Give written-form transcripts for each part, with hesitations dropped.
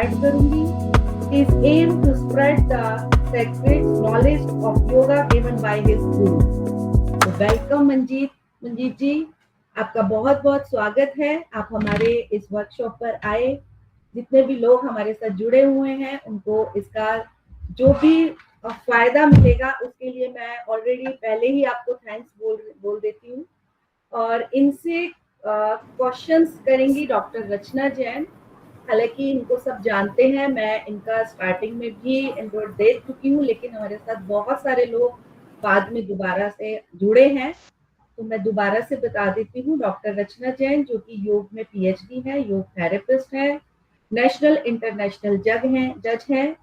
करूंगी. His aim to spread the sacred knowledge of yoga given by his guru. तो welcome Manjeet जी, आपका बहुत बहुत स्वागत है. आप हमारे इस वर्कशॉप पर आए. जितने भी लोग हमारे साथ जुड़े हुए हैं उनको इसका जो भी फायदा मिलेगा उसके लिए मैं ऑलरेडी पहले ही आपको थैंक्स बोल देती हूँ. और इनसे क्वेश्चंस करेंगी डॉक्टर रचना जैन. हालांकि इनको सब जानते हैं, मैं इनका स्टार्टिंग में भी इनको दे चुकी हूँ, लेकिन हमारे साथ बहुत सारे लोग बाद में दोबारा से जुड़े हैं, तो मैं दोबारा से बता देती हूँ. डॉक्टर रचना जैन जो कि योग में पीएचडी है, योग थेरेपिस्ट है, नेशनल इंटरनेशनल जज है,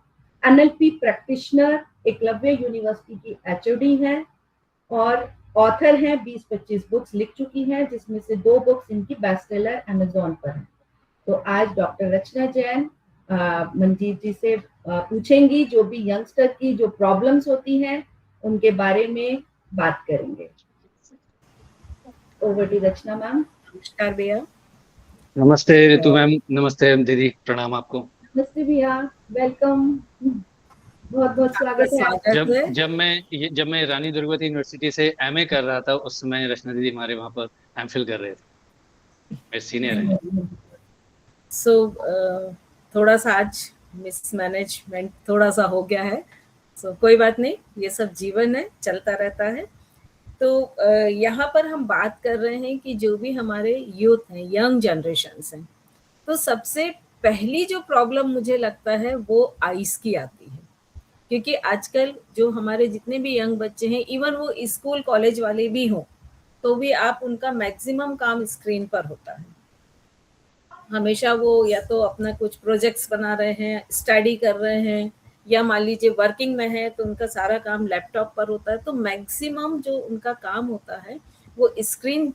एनएलपी प्रैक्टिशनर, एकलव्य यूनिवर्सिटी की एचओडी है और ऑथर हैं. 20-25 बुक्स लिख चुकी हैं, जिसमें से 2 बुक्स इनकी बेस्ट सेलर अमेजोन पर है. तो आज डॉक्टर रचना जैन मंजीत जी से पूछेंगी जो भी यंगस्टर की जो प्रॉब्लम्स होती हैं उनके बारे में बात करेंगे. Over to Rachna ma'am. नमस्कार भैया. नमस्ते ऋतु मैम. नमस्ते दीदी, प्रणाम आपको. नमस्ते भैया, वेलकम. बहुत बहुत स्वागत है. जब मैं रानी दुर्गावती यूनिवर्सिटी से एमए कर रहा था, उस समय रचना दीदी हमारे वहाँ पर एमफिल कर रहे थे. मेरे सीनियर हैं. थोड़ा सा आज मिसमैनेजमेंट थोड़ा सा हो गया है. कोई बात नहीं, ये सब जीवन है, चलता रहता है. तो यहाँ पर हम बात कर रहे हैं कि जो भी हमारे यूथ हैं, यंग जनरेशन्स हैं, तो सबसे पहली जो प्रॉब्लम मुझे लगता है वो आइस की आती है. क्योंकि आजकल जो हमारे जितने भी यंग बच्चे हैं, इवन वो स्कूल कॉलेज वाले भी हों, तो भी आप उनका मैक्सिमम काम स्क्रीन पर होता है. हमेशा वो या तो अपना कुछ प्रोजेक्ट्स बना रहे हैं, स्टडी कर रहे हैं, या मान लीजिए वर्किंग में है तो उनका सारा काम लैपटॉप पर होता है. तो मैक्सिमम जो उनका काम होता है वो स्क्रीन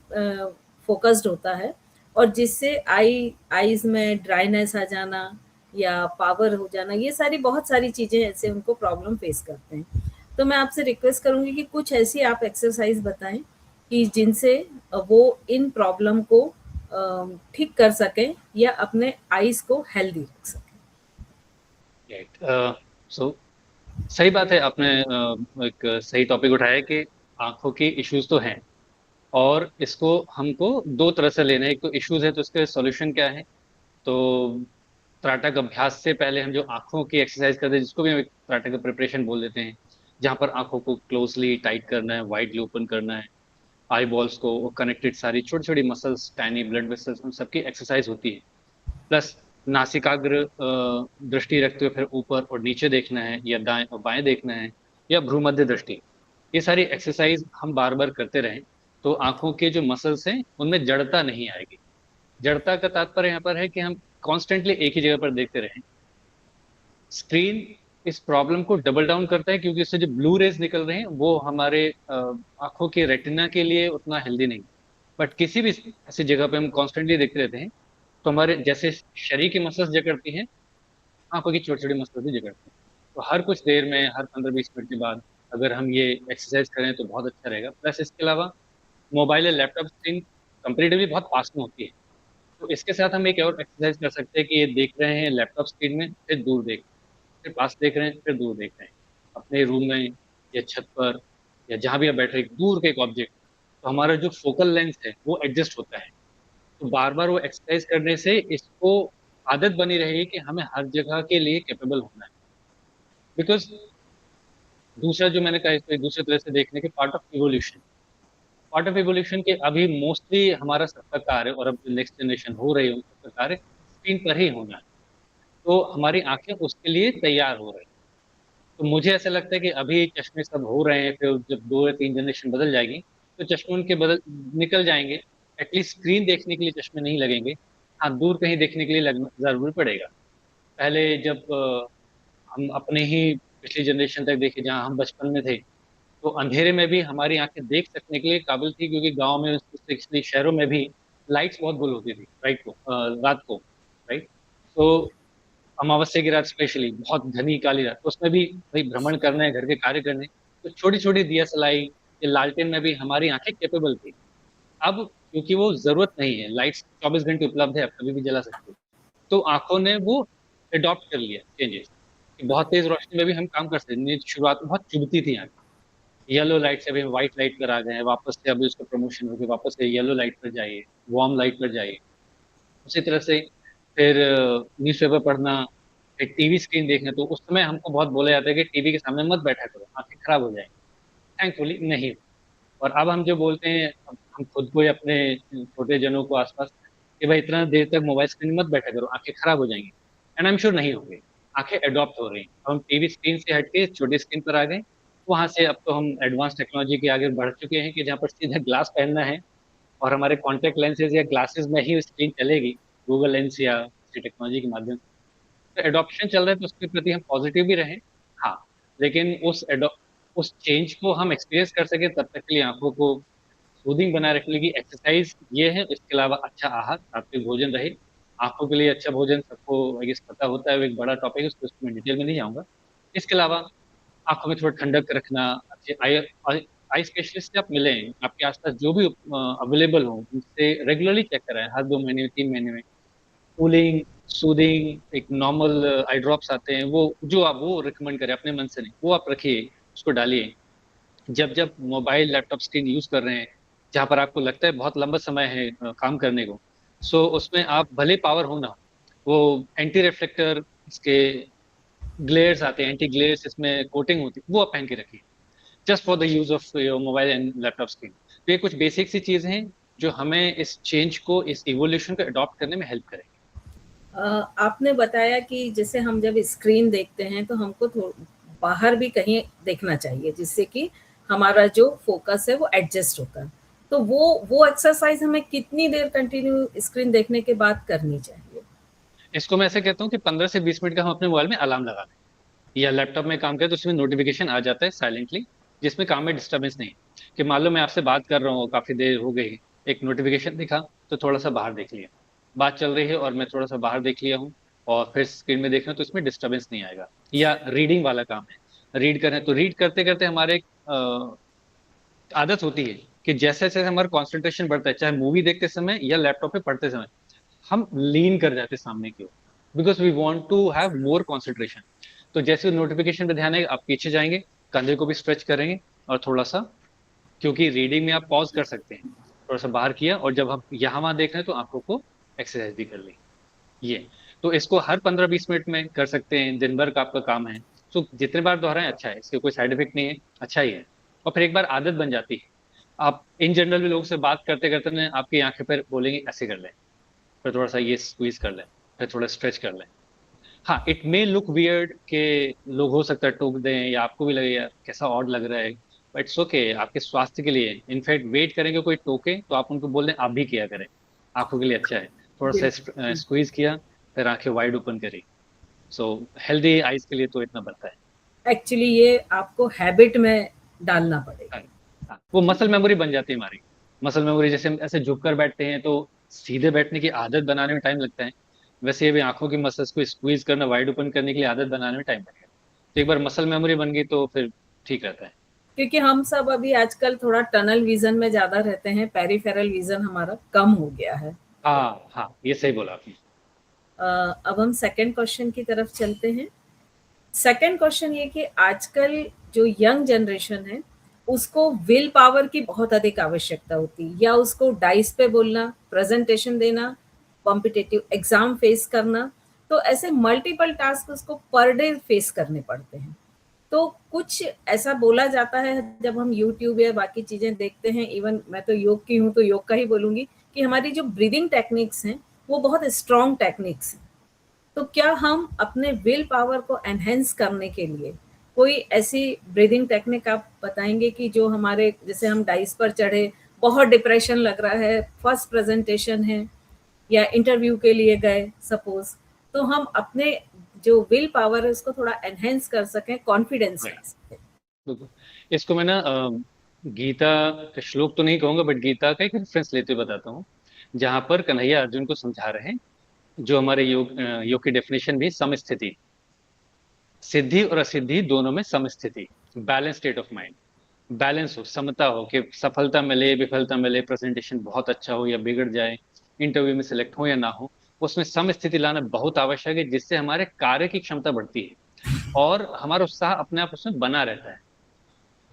फोकस्ड होता है, और जिससे आईज में ड्राइनेस आ जाना या पावर हो जाना, ये सारी बहुत सारी चीज़ें ऐसे उनको प्रॉब्लम फेस करते हैं. तो मैं आपसे रिक्वेस्ट करूँगी कि कुछ ऐसी आप एक्सरसाइज बताएं कि जिनसे वो इन प्रॉब्लम को ठीक कर सकें या अपने आईज को हेल्दी रख सकें. सही बात है, आपने एक सही टॉपिक उठाया कि आंखों की इश्यूज तो हैं और इसको हमको 2 तरह से लेना है. एक तो इश्यूज है तो इसके सॉल्यूशन क्या है. तो त्राटक अभ्यास से पहले हम जो आंखों की एक्सरसाइज करते हैं, जिसको भी हम त्राटक प्रिपरेशन बोल देते हैं, जहाँ पर आंखों को क्लोजली टाइट करना है, वाइडली ओपन करना है, आई बॉल्स को कनेक्टेड सारी छोटी छोटी मसल्स, टाइनी ब्लड वेसल्स, उन सबकी एक्सरसाइज होती है. प्लस नासिकाग्र दृष्टि रखते हुए फिर ऊपर और नीचे देखना है, या दाएं और बाएं देखना है, या भ्रूमध्य दृष्टि. ये सारी एक्सरसाइज हम बार बार करते रहें तो आंखों के जो मसल्स हैं उनमें जड़ता नहीं आएगी. जड़ता का तात्पर्य यहाँ पर है कि हम कॉन्स्टेंटली एक ही जगह पर देखते रहें. स्क्रीन इस प्रॉब्लम को डबल डाउन करता है, क्योंकि इससे जो ब्लू रेज निकल रहे हैं वो हमारे आंखों के रेटिना के लिए उतना हेल्दी नहीं. बट किसी भी ऐसी जगह पे हम कॉन्स्टेंटली देखते रहते हैं तो हमारे जैसे शरीर की मसल्स जकड़ती हैं, आंखों की छोटी छोटी मसल्स भी जकड़ती हैं. तो हर कुछ देर में, हर 15-20 मिनट के बाद अगर हम ये एक्सरसाइज करें तो बहुत अच्छा रहेगा. प्लस इसके अलावा मोबाइल या लैपटॉप स्क्रीन कंपेरेटिवली बहुत पास में होती है, तो इसके साथ हम एक और एक्सरसाइज कर सकते हैं कि ये देख रहे हैं लैपटॉप स्क्रीन में, फिर दूर देख, फिर पास देख रहे हैं, फिर दूर देख रहे हैं. अपने रूम में या छत पर या जहाँ भी आप बैठ रहे हैं, दूर का एक ऑब्जेक्ट, तो हमारा जो फोकल लेंथ है वो एडजस्ट होता है. तो बार बार वो एक्सरसाइज करने से इसको आदत बनी रहेगी कि हमें हर जगह के लिए कैपेबल होना है. बिकॉज दूसरा जो मैंने कहा, इसको दूसरे तरह से देखने के पार्ट ऑफ इवोल्यूशन के अभी मोस्टली हमारा सबका कार्य, और अब नेक्स्ट जनरेशन हो रही है उनका कार्य स्क्रीन पर ही होना है. तो हमारी आंखें उसके लिए तैयार हो रही है. तो मुझे ऐसा लगता है कि अभी चश्मे सब हो रहे हैं, फिर जब 2 या 3 जनरेशन बदल जाएगी तो चश्मे उनके निकल जाएंगे. एटलीस्ट स्क्रीन देखने के लिए चश्मे नहीं लगेंगे. हाँ, दूर कहीं देखने के लिए लगना जरूर पड़ेगा. पहले जब हम अपने ही पिछली जनरेशन तक देखे, जहाँ हम बचपन में थे, तो अंधेरे में भी हमारी आंखें देख सकने के लिए काबिल थी, क्योंकि गांव में, स्पेशली शहरों में भी लाइट्स बहुत गुल होती थी रात को. राइट. तो अमावस्या की रात स्पेशली बहुत घनी काली रात, तो उसमें भी भाई भ्रमण करना है, घर के कार्य करने, तो छोटी छोटी दिया सलाई या लालटेन में भी हमारी आंखें कैपेबल थी. अब क्योंकि वो जरूरत नहीं है, लाइट्स 24 घंटे उपलब्ध है, आप कभी भी जला सकते हो, तो आंखों ने वो अडॉप्ट कर लिया चेंजेस। बहुत तेज रोशनी में भी हम काम कर सकते हैं। शुरुआत में बहुत चुभती थी आंखें, येलो लाइट से अभी व्हाइट लाइट पर आ गए हैं, वापस से अभी उसका प्रमोशन हो गया, वापस से येलो लाइट पर जाइए, वार्म लाइट पर जाइए। उसी तरह से फिर न्यूज़पेपर पढ़ना, फिर टीवी स्क्रीन देखना, तो उस समय हमको बहुत बोला जाता है कि टीवी के सामने मत बैठा करो, आंखें खराब हो जाएंगी। थैंकफुली नहीं। और अब हम जो बोलते हैं, अब हम खुद को या अपने छोटे जनों को आसपास, कि भाई इतना देर तक मोबाइल स्क्रीन मत बैठा करो, आंखें खराब हो जाएंगी। एंड आई एम श्योर नहीं होंगे, आंखें अडॉप्ट हो रही हैं। अब हम टीवी स्क्रीन से हटके छोटी स्क्रीन पर आ गए, वहां से अब तो हम एडवांस टेक्नोलॉजी के आगे बढ़ चुके हैं कि जहाँ पर सीधा ग्लास पहनना है और हमारे कॉन्टेक्ट लेंसेज या ग्लासेस में ही स्क्रीन चलेगी, गूगल लेंस या किसी टेक्नोलॉजी के माध्यम से। तो एडॉप्शन चल रहा है, तो उसके प्रति हम पॉजिटिव भी रहें। हाँ, लेकिन उस चेंज को हम एक्सपीरियंस कर सके तब तक के लिए आंखों को सूदिंग बनाए रखने की एक्सरसाइज ये है। इसके अलावा अच्छा आहार, सात्विक भोजन रहे। आंखों के लिए अच्छा भोजन सबको आई गेस पता होता है, वो एक बड़ा टॉपिक है, उसको मैं डिटेल में नहीं जाऊंगा। इसके अलावा आंखों में थोड़ा ठंडक रखना, अच्छे आई आई आई स्पेशलिस्ट से आप मिलें, आपके आसपास जो भी अवेलेबल हो उनसे रेगुलरली चेक कराएं, हर 2 महीने में, 3 महीने में। कूलिंग, सूदिंग, एक नॉर्मल आई ड्रॉप्स आते हैं, वो जो आप वो रिकमेंड करें अपने मन से नहीं, वो आप रखिए, उसको डालिए। जब जब मोबाइल लैपटॉप स्क्रीन यूज कर रहे हैं, जहां पर आपको लगता है बहुत लंबा समय है काम करने को, सो उसमें आप भले पावर हो ना हो, वो एंटी रिफ्लेक्टर, इसके ग्लेयर्स आते हैं, एंटी ग्लेयर्स, इसमें कोटिंग होती है, वो आप पहन के रखिए, just for the use of your mobile and laptop screen. तो ये कुछ बेसिक सी चीजें हैं जो हमें इस चेंज को, इस इवोल्यूशन को अडॉप्ट करने में हेल्प करेंगे। आपने बताया कि जैसे हम जब स्क्रीन देखते हैं तो हमको बाहर भी कहीं देखना चाहिए, जिससे कि हमारा जो फोकस है वो एडजस्ट होता है। तो वो एक्सरसाइज हमें कितनी देर कंटिन्यू स्क्रीन देखने के बाद करनी चाहिए? इसको मैं ऐसे कहता हूँ कि 15 से 20 मिनट का हम अपने मोबाइल में अलार्म लगा दें, या लैपटॉप में काम करें तो उसमें नोटिफिकेशन आ जाता है साइलेंटली, जिसमें काम में डिस्टर्बेंस नहीं है। कि मान लो मैं आपसे बात कर रहा हूँ, काफी देर हो गई, एक नोटिफिकेशन दिखा तो थोड़ा सा बाहर देख लिया, बात चल रही है और मैं थोड़ा सा बाहर देख लिया हूँ, और फिर स्क्रीन में देख रहा हूँ, तो इसमें डिस्टर्बेंस नहीं आएगा। या रीडिंग वाला काम है, रीड कर रहे हैं तो रीड करते करते हमारे आदत होती है कि जैसे जैसे हमारा कॉन्सेंट्रेशन बढ़ता है, चाहे मूवी देखते समय या लैपटॉप पे पढ़ते समय, हम लीन कर जाते हैं सामने की ओर, because we want to have more concentration. तो जैसे नोटिफिकेशन पे ध्यान है, आप पीछे जाएंगे, कंधे को भी स्ट्रेच करेंगे, और थोड़ा सा, क्योंकि रीडिंग में आप पॉज कर सकते हैं, थोड़ा सा बाहर किया, और जब हम यहाँ वहां देख रहे हैं तो आंखों को एक्सरसाइज भी कर ली। ये, तो इसको हर 15-20 मिनट में कर सकते हैं, दिन भर का आपका काम है। तो जितने बार दोहराएं अच्छा है, इसके कोई साइड इफेक्ट नहीं है, अच्छा ही है। और फिर एक बार आदत बन जाती है, आप इन जनरल भी लोगों से बात करते करते ना आपकी आंखें पर बोलेंगे ऐसे कर लें, फिर थोड़ा सा ये स्क्वीज कर लें, फिर थोड़ा स्ट्रेच कर लें। हाँ, इट मे लुक वियर्ड के लोग हो सकता है टोक दें, या आपको भी लगे यार कैसा ऑड लग रहा है, बट इट्स ओके, आपके स्वास्थ्य के लिए। इनफैक्ट वेट करेंगे कोई टोके तो आप उनको बोल दें आप भी किया करें, आंखों के लिए अच्छा है। थोड़ा सा बिल्कुल। स्क्वीज किया, फिर आंखें वाइड ओपन करी। सो हेल्दी आइज के लिए तो इतना बनता है। एक्चुअली ये आपको हैबिट में डालना पड़ेगा। हाँ, हाँ, वो मसल मेमोरी बन जाती है हमारी। मसल मेमोरी, जैसे हम ऐसे झुककर बैठते हैं तो सीधे बैठने की आदत बनाने में टाइम लगता है, वैसे ये भी आंखों की मसल्स को स्क्वीज करना, वाइड ओपन करने के लिए आदत बनाने में टाइम लगेगा। तो एक बार मसल मेमोरी बन गई तो फिर ठीक रहता है। क्योंकि हम सब अभी आजकल थोड़ा टनल विजन में ज्यादा रहते हैं, पेरिफेरल विजन हमारा कम हो गया है। हाँ हाँ, ये सही बोला आपने। अब हम सेकंड क्वेश्चन की तरफ चलते हैं। सेकंड क्वेश्चन ये कि आजकल जो यंग जनरेशन है उसको विल पावर की बहुत अधिक आवश्यकता होती है, या उसको डाइस पे बोलना, प्रेजेंटेशन देना, कॉम्पिटिटिव एग्जाम फेस करना, तो ऐसे मल्टीपल टास्क उसको पर डे फेस करने पड़ते हैं। तो कुछ ऐसा बोला जाता है जब हम यूट्यूब या बाकी चीजें देखते हैं, इवन मैं तो योग की हूँ तो योग का ही बोलूंगी, कि हमारी जो ब्रीदिंग टेक्निक्स हैं वो बहुत स्ट्रॉन्ग टेक्निक्स हैं। तो क्या हम अपने विल पावर को एनहेंस करने के लिए कोई ऐसी ब्रीदिंग टेक्निक आप बताएंगे कि जो हमारे, जैसे हम डाइस पर चढ़े, बहुत डिप्रेशन लग रहा है, फर्स्ट प्रेजेंटेशन है या इंटरव्यू के लिए गए सपोज, तो हम अपने जो विल पावर है उसको थोड़ा एनहेंस कर सकें, कॉन्फिडेंस ला सकें? बिल्कुल। इसको मैं ना गीता का श्लोक तो नहीं कहूंगा, बट गीता का एक रेफरेंस लेते हुए बताता हूँ, जहां पर कन्हैया अर्जुन को समझा रहे हैं, जो हमारे योग की डेफिनेशन भी समस्थिति, सिद्धि और असिद्धि दोनों में समस्थिति, balance state of mind. Balance हो, समता हो, कि सफलता मिले विफलता मिले, प्रेजेंटेशन बहुत अच्छा हो या बिगड़ जाए, इंटरव्यू में सिलेक्ट हो या ना हो, उसमें समस्थिति लाना बहुत आवश्यक है, जिससे हमारे कार्य की क्षमता बढ़ती है और हमारा उत्साह अपने आप उसमें बना रहता है।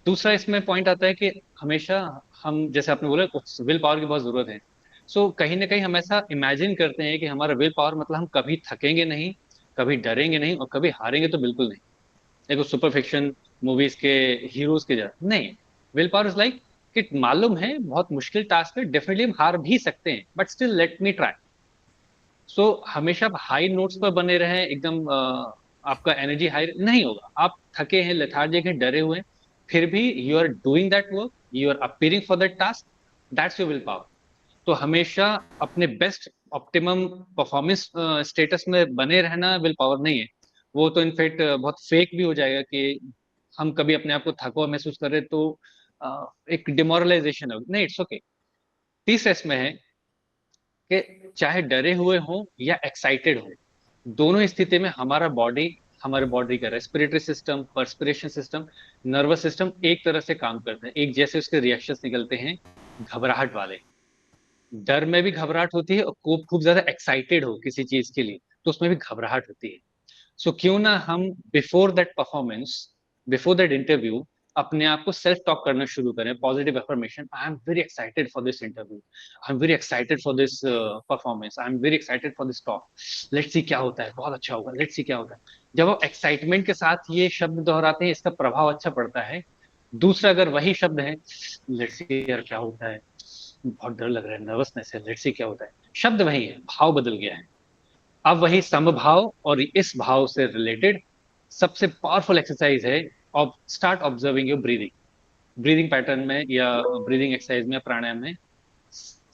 दूसरा इसमें पॉइंट आता है कि हमेशा हम, जैसे आपने बोला, विल पावर की बहुत जरूरत है। कहीं ना कहीं हम ऐसा इमेजिन करते हैं कि हमारा विल पावर मतलब हम कभी थकेंगे नहीं, कभी डरेंगे नहीं और कभी हारेंगे तो बिल्कुल नहीं। देखो सुपर फिक्शन मूवीज के हीरोज के जैसा नहीं। विल पावर इज लाइक कि मालूम है बहुत मुश्किल टास्क है, डेफिनेटली हम हार भी सकते हैं, but still let me try. हमेशा आप हाई नोट्स पर बने रहें, एकदम आपका एनर्जी हाई नहीं होगा। आप थके हैं, लेथार्जिक हैं, डरे हुए हैं, फिर भी you are doing that work, you are appearing for that task, that's your will power. तो हमेशा अपने बेस्ट ऑप्टिमम परफॉर्मेंस स्टेटस में बने रहना विल पावर नहीं है। वो तो इनफैक्ट बहुत फेक भी हो जाएगा कि हम कभी अपने आप को थका हुआ महसूस करें तो एक डिमोरलाइजेशन है, नहीं, इट्स ओके। तीसरा इसमें है कि चाहे डरे हुए हो या एक्साइटेड हो, दोनों स्थिति में हमारे बॉडी का respiratory system, perspiration system, nervous system एक तरह से काम करते हैं, एक जैसे उसके रिएक्शंस निकलते हैं। घबराहट वाले, डर में भी घबराहट होती है और खूब खूब ज्यादा एक्साइटेड हो किसी चीज के लिए तो उसमें भी घबराहट होती है। क्यों ना हम before that performance, before that interview, अपने आप को सेल्फ टॉक करना शुरू करें, positive affirmation. I am very excited for this interview, I am very excited for this performance, I am very excited for this talk, let's see क्या होता है, बहुत अच्छा होगा, लेट्स सी क्या होता है। जब आप एक्साइटमेंट के साथ ये शब्द दोहराते हैं, इसका प्रभाव अच्छा पड़ता है। दूसरा, अगर वही शब्द है, लेट्स सी यार क्या होता है, बहुत डर लग रहा है, नर्वसनेस है, लेट्स सी क्या होता है, शब्द वही है, भाव बदल गया है। अब वही समभाव और इस भाव से रिलेटेड सबसे पावरफुल एक्सरसाइज है, start observing your breathing. Breathing pattern में या ब्रीदिंग एक्सरसाइज में, प्राणायाम में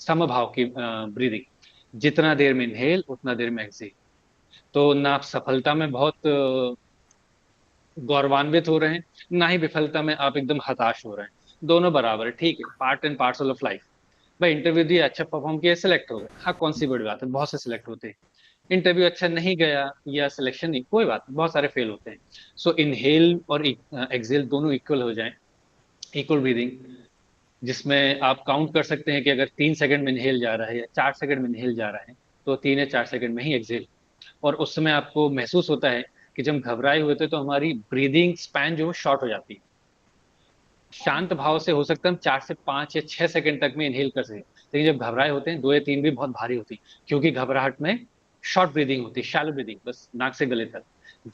समभाव की ब्रीदिंग, जितना देर में इनहेल उतना देर में एक्सहेल। तो ना आप सफलता में बहुत गौरवान्वित हो रहे हैं, ना ही विफलता में आप एकदम हताश हो रहे हैं, दोनों बराबर है, ठीक है, part and parcel of life. भाई इंटरव्यू दिया, अच्छा परफॉर्म किया, सिलेक्ट हो गए, हाँ कौन सी बड़ी बात है, बहुत से सिलेक्ट होते हैं। इंटरव्यू अच्छा नहीं गया या सिलेक्शन नहीं, कोई बात नहीं, बहुत सारे फेल होते हैं। इनहेल और एक्सहेल दोनों इक्वल हो जाएं, इक्वल ब्रीदिंग, जिसमें आप काउंट कर सकते हैं कि अगर 3 सेकंड में इनहेल जा रहा है या 4 सेकंड में इनहेल जा रहा है तो 3 या 4 सेकंड में ही एक्सहेल। और उस समय आपको महसूस होता है कि जब घबराए हुए थे तो हमारी ब्रीदिंग स्पैन जो शॉर्ट हो जाती है। शांत भाव से हो सकता है हम 4 से 5 या 6 सेकंड तक में इनहेल कर सकें, लेकिन जब घबराए होते हैं 2 या 3 भी बहुत भारी होती है, क्योंकि घबराहट में शॉर्ट ब्रीदिंग होती है, शैलो ब्रीदिंग, बस नाक से गले तक।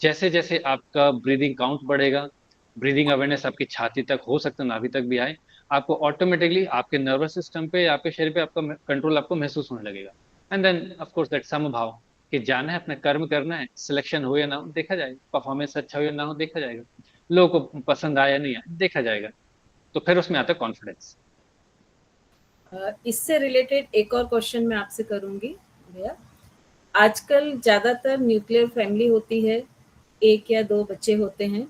जैसे जैसे आपका ब्रीदिंग काउंट बढ़ेगा, ब्रीदिंग अवेयरनेस आपकी छाती तक, हो सकता है नाभि तक भी आए, आपको ऑटोमेटिकली आपके नर्वस सिस्टम पे, आपके शरीर पे आपका कंट्रोल आपको महसूस होने लगेगा। And then of course that समभाव, कि जाना है, अपना कर्म करना है, सिलेक्शन हो या ना हो देखा जाएगा, परफॉर्मेंस अच्छा हो या ना हो देखा जाएगा, लोगों को पसंद आया नहीं आया देखा जाएगा। तो फिर उसमें आता है कॉन्फिडेंस। इससे रिलेटेड एक और क्वेश्चन मैं आपसे करूंगी भैया। आजकल ज़्यादातर न्यूक्लियर फैमिली होती है, 1 या 2 बच्चे होते हैं,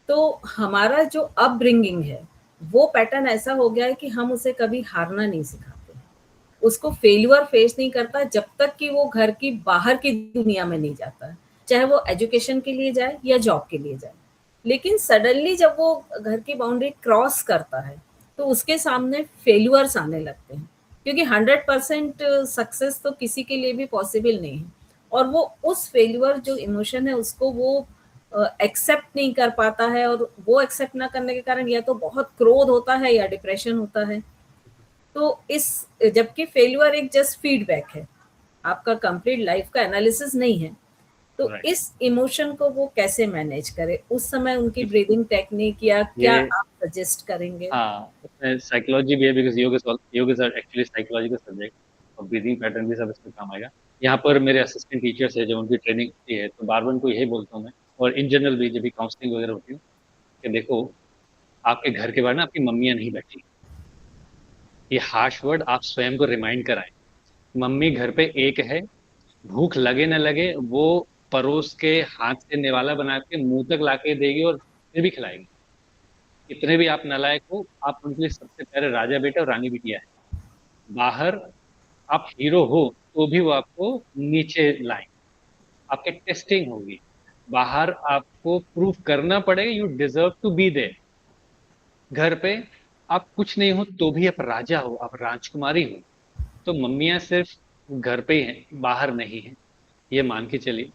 तो हमारा जो अपब्रिंगिंग है, वो पैटर्न ऐसा हो गया है कि हम उसे कभी हारना नहीं सिखाते। उसको फेल्यूर फेस नहीं करता जब तक कि वो घर की बाहर की दुनिया में नहीं जाता है, चाहे वो एजुकेशन के लिए जाए या जॉब के लिए जाए। लेकिन सडनली जब वो घर की बाउंड्री क्रॉस करता है, तो उसके सामने फेल्यूर्स आने लगते हैं, क्योंकि 100% सक्सेस तो किसी के लिए भी पॉसिबल नहीं है। और वो उस फेल्यूर जो इमोशन है उसको वो एक्सेप्ट नहीं कर पाता है, और वो एक्सेप्ट ना करने के कारण या तो बहुत क्रोध होता है या डिप्रेशन होता है। तो इस, जबकि फेल्यूर एक जस्ट फीडबैक है, आपका कंप्लीट लाइफ का एनालिसिस नहीं है। तो Right. इस इमोशन को वो कैसे मैनेज करे, उस समय उनकी ब्रीदिंग टेक्निक या क्या आप सजेस्ट करेंगे? हाँ, उसमें साइकोलॉजी भी है, बिकॉज योग इज एक्चुअली साइकोलॉजिकल सब्जेक्ट, और ब्रीदिंग पैटर्न भी सब इसमें काम आएगा। यहाँ पर मेरे असिस्टेंट टीचर्स है जो उनकी ट्रेनिंग होती है, तो बार बार उनको यही बोलता हूँ मैं, और इन जनरल भी जब भी काउंसलिंग वगैरह होती है, कि देखो आपके घर के बाहर ना आपकी मम्मियाँ नहीं बैठी, ये हार्श वर्ड आप स्वयं को रिमाइंड कराएं। मम्मी घर पे एक है, भूख लगे न लगे वो परोस के हाथ से निवाला बना के मुंह तक लाके देगी और फिर भी खिलाएगी। कितने भी आप नालायक हो, आप उनके लिए सबसे पहले राजा बेटा और रानी बिटिया है। बाहर आप हीरो हो तो भी वो आपको नीचे लाएं, आपके टेस्टिंग होगी। बाहर आपको प्रूव करना पड़ेगा, you deserve to be there. घर पे आप कुछ नहीं हो तो भी आप राजा हो, आप राजकुमारी हो। तो मम्मियां सिर्फ घर पे ही हैं, बाहर नहीं है, ये मान के चलिए।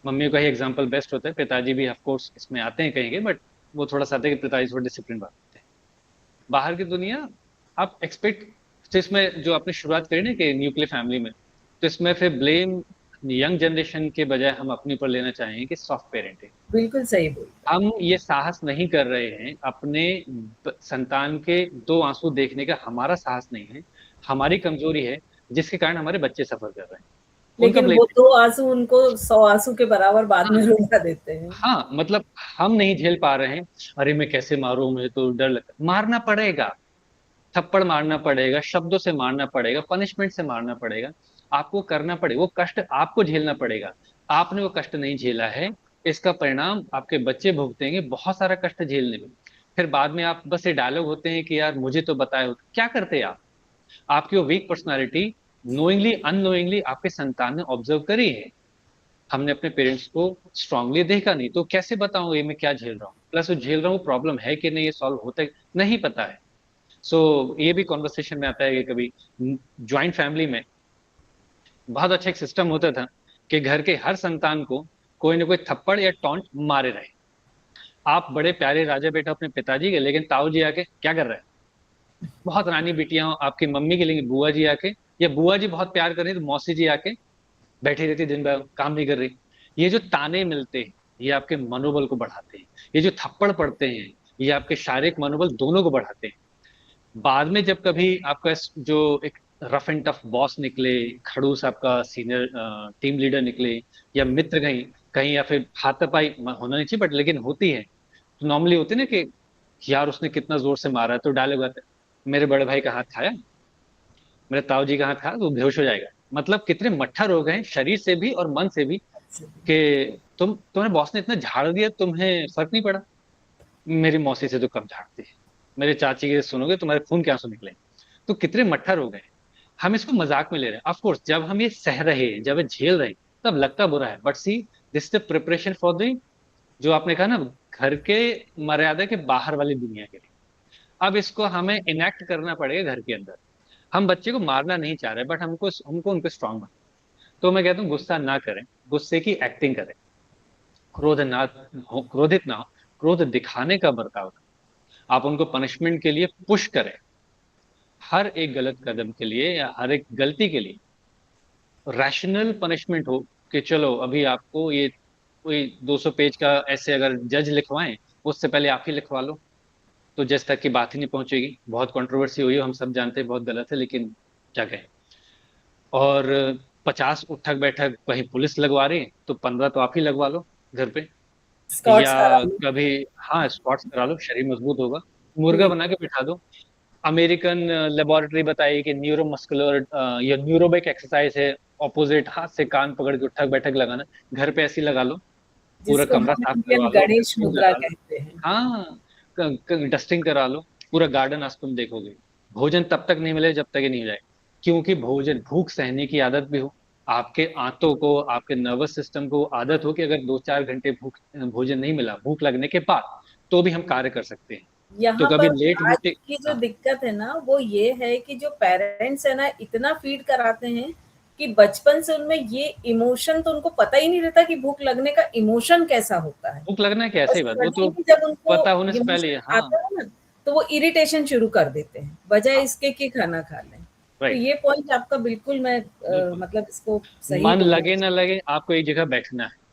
मम्मी का ही एग्जाम्पल बेस्ट होता है, पिताजी भी ऑफ कोर्स इसमें आते हैं कहेंगे, बट वो थोड़ा सा आते हैं कि पिताजी थोड़ा डिसिप्लिन होते हैं। बाहर की दुनिया आप एक्सपेक्ट, तो इसमें जो आपने शुरुआत करी ना कि न्यूक्लियर फैमिली में, तो इसमें फिर ब्लेम यंग जनरेशन के बजाय हम अपने ऊपर लेना चाहेंगे कि सॉफ्ट पेरेंटिंग। बिल्कुल सही बोल। हम ये साहस नहीं कर रहे हैं अपने संतान के दो आंसू देखने का, हमारा साहस नहीं है, हमारी कमजोरी है, जिसके कारण हमारे बच्चे सफर कर रहे हैं। उनका लेकिन ब्लेम वो 2 आंसू उनको 100 आंसू के बराबर बाद में हाँ रुला देते हैं। हाँ, मतलब हम नहीं झेल पा रहे हैं, अरे मैं कैसे मारूं, मुझे तो डर लगता है। मारना पड़ेगा, थप्पड़ मारना पड़ेगा, शब्दों से मारना पड़ेगा, पनिशमेंट से मारना पड़ेगा, आपको करना पड़ेगा, वो कष्ट आपको झेलना पड़ेगा। आपने वो कष्ट नहीं झेला है, इसका परिणाम आपके बच्चे भुगतेंगे, बहुत सारा कष्ट झेलने में। फिर बाद में आप बस ये डायलॉग होते हैं कि यार मुझे तो बताए होते, क्या करते आप? आपकी वो वीक पर्सनालिटी नोइंगली अननोइंगली आपके संतान ने ऑब्जर्व करी है। हमने अपने पेरेंट्स को स्ट्रांगली देखा नहीं, तो कैसे बताऊं ये मैं क्या झेल रहा हूँ, प्लस वो झेल रहा हूँ प्रॉब्लम है कि नहीं, ये सॉल्व होता है नहीं पता है। ये भी कॉन्वर्सेशन में आता है कि कभी ज्वाइंट फैमिली में बहुत अच्छा एक सिस्टम होता था कि घर के हर संतान को कोई ना कोई थप्पड़ या टॉन्ट मारे रहे। आप बड़े प्यारे राजा बेटा अपने पिताजी के, लेकिन ताऊ जी आके क्या कर रहे हैं? बहुत रानी बिटिया आपकी मम्मी के, लेकिन बुआ जी आके, या बुआ जी बहुत प्यार कर रही है तो मौसी जी आके बैठी रहती दिन भर, काम नहीं कर रही। ये जो ताने मिलते हैं, ये आपके मनोबल को बढ़ाते हैं। ये जो थप्पड़ पड़ते हैं, ये आपके शारीरिक मनोबल दोनों को बढ़ाते हैं। बाद में जब कभी आपका जो एक रफ एंड टफ बॉस निकले, खड़ूस आपका सीनियर टीम लीडर निकले, या मित्र कहीं कहीं, या फिर हाथापाई होना नहीं चाहिए बट लेकिन होती है, तो नॉर्मली होती है ना कि यार उसने कितना जोर से मारा है, तो डायलॉग आता है, मेरे बड़े भाई का हाथ खाया, मेरे ताऊ जी का हाथ खाया तो बेहोश हो जाएगा। मतलब कितने मट्ठर हो गए शरीर से भी और मन से भी, कि तुम्हारे बॉस ने इतना झाड़ दिया, तुम्हें फर्क नहीं पड़ा। मेरी मौसी से तो कम झाड़ती है, मेरे चाची के सुनोगे तुम्हारे खून के आंसू निकले। तो कितने मट्ठर हो गए। हम इसको मजाक में ले रहे हैं, ऑफ कोर्स जब हम ये सह रहे हैं, जब ये झेल रहे हैं, तब लगता बुरा है, but see this the preparation for the, जो आपने कहा ना, घर के मर्यादा के बाहर वाली दुनिया के लिए। अब इसको हमें इनेक्ट करना पड़ेगा घर के अंदर। हम बच्चे को मारना नहीं चाह रहे, बट हमको हमको उनको स्ट्रांग बना। तो मैं कहता हूँ गुस्सा ना करें, गुस्से की एक्टिंग करें, क्रोध ना हो, क्रोधित ना हो, क्रोध दिखाने का बर्ताव करें। आप उनको पनिशमेंट के लिए पुश करें, हर एक गलत कदम के लिए या हर एक गलती के लिए रैशनल पनिशमेंट हो, कि चलो अभी आपको ये कोई 200 पेज का ऐसे अगर जज लिखवाएं, उससे पहले आप ही लिखवा लो, तो जज तक की बात ही नहीं पहुंचेगी। बहुत कंट्रोवर्सी हुई है, हम सब जानते हैं बहुत गलत है, लेकिन क्या कहें। और 50 उठक बैठक कहीं पुलिस लगवा रही है, तो 15 तो आप ही लगवा लो घर पे, स्कॉट्स करा या लो। कभी हाँ स्क्वाट्स करा लो, शरीर मजबूत होगा। मुर्गा बना के बिठा दो। अमेरिकन लेबोरेटरी बताई कि न्यूरोमस्कुलर या न्यूरोबिक एक्सरसाइज है, ऑपोजिट हाथ से कान पकड़ के उठक बैठक लगाना, घर पे ऐसी लगा लो। पूरा जिसको कमरा हम साफ इंडियन करवा लो, गणेश डस्टिंग मुद्रा करा लो। कहते हैं। हाँ, डस्टिंग करा लो, पूरा गार्डन आज तुम देखोगे। भोजन तब तक नहीं मिले जब तक ये नहीं हो जाए, क्योंकि भोजन, भूख सहने की आदत भी हो, आपके आंतों को, आपके नर्वस सिस्टम को आदत हो कि अगर 2-4 घंटे भोजन नहीं मिला, भूख लगने के बाद, तो भी हम कार्य कर सकते हैं। तो यहाँ कभी पर लेट आज मोटे, की जो हाँ दिक्कत है ना, वो ये है कि जो पेरेंट्स है ना, इतना फीड कराते हैं कि बचपन से उनमें ये इमोशन, तो उनको पता ही नहीं रहता कि भूख लगने का इमोशन कैसा होता है। भूख लगना क्या और ऐसी बात, वो तो सडनली जब उनको पता होने से पहले, इमोशन हाँ आता है ना, तो वो इरिटेशन शुरू कर देते हैं, बजाय हाँ, इसके कि खाना खा लें। तो राइट, ये पॉइंट आपका बिल्कुल, मैं बिल्कुल। मतलब इसको सही मन बोलूँ। लगे ना लगे, आपको एक जगह बैठना है,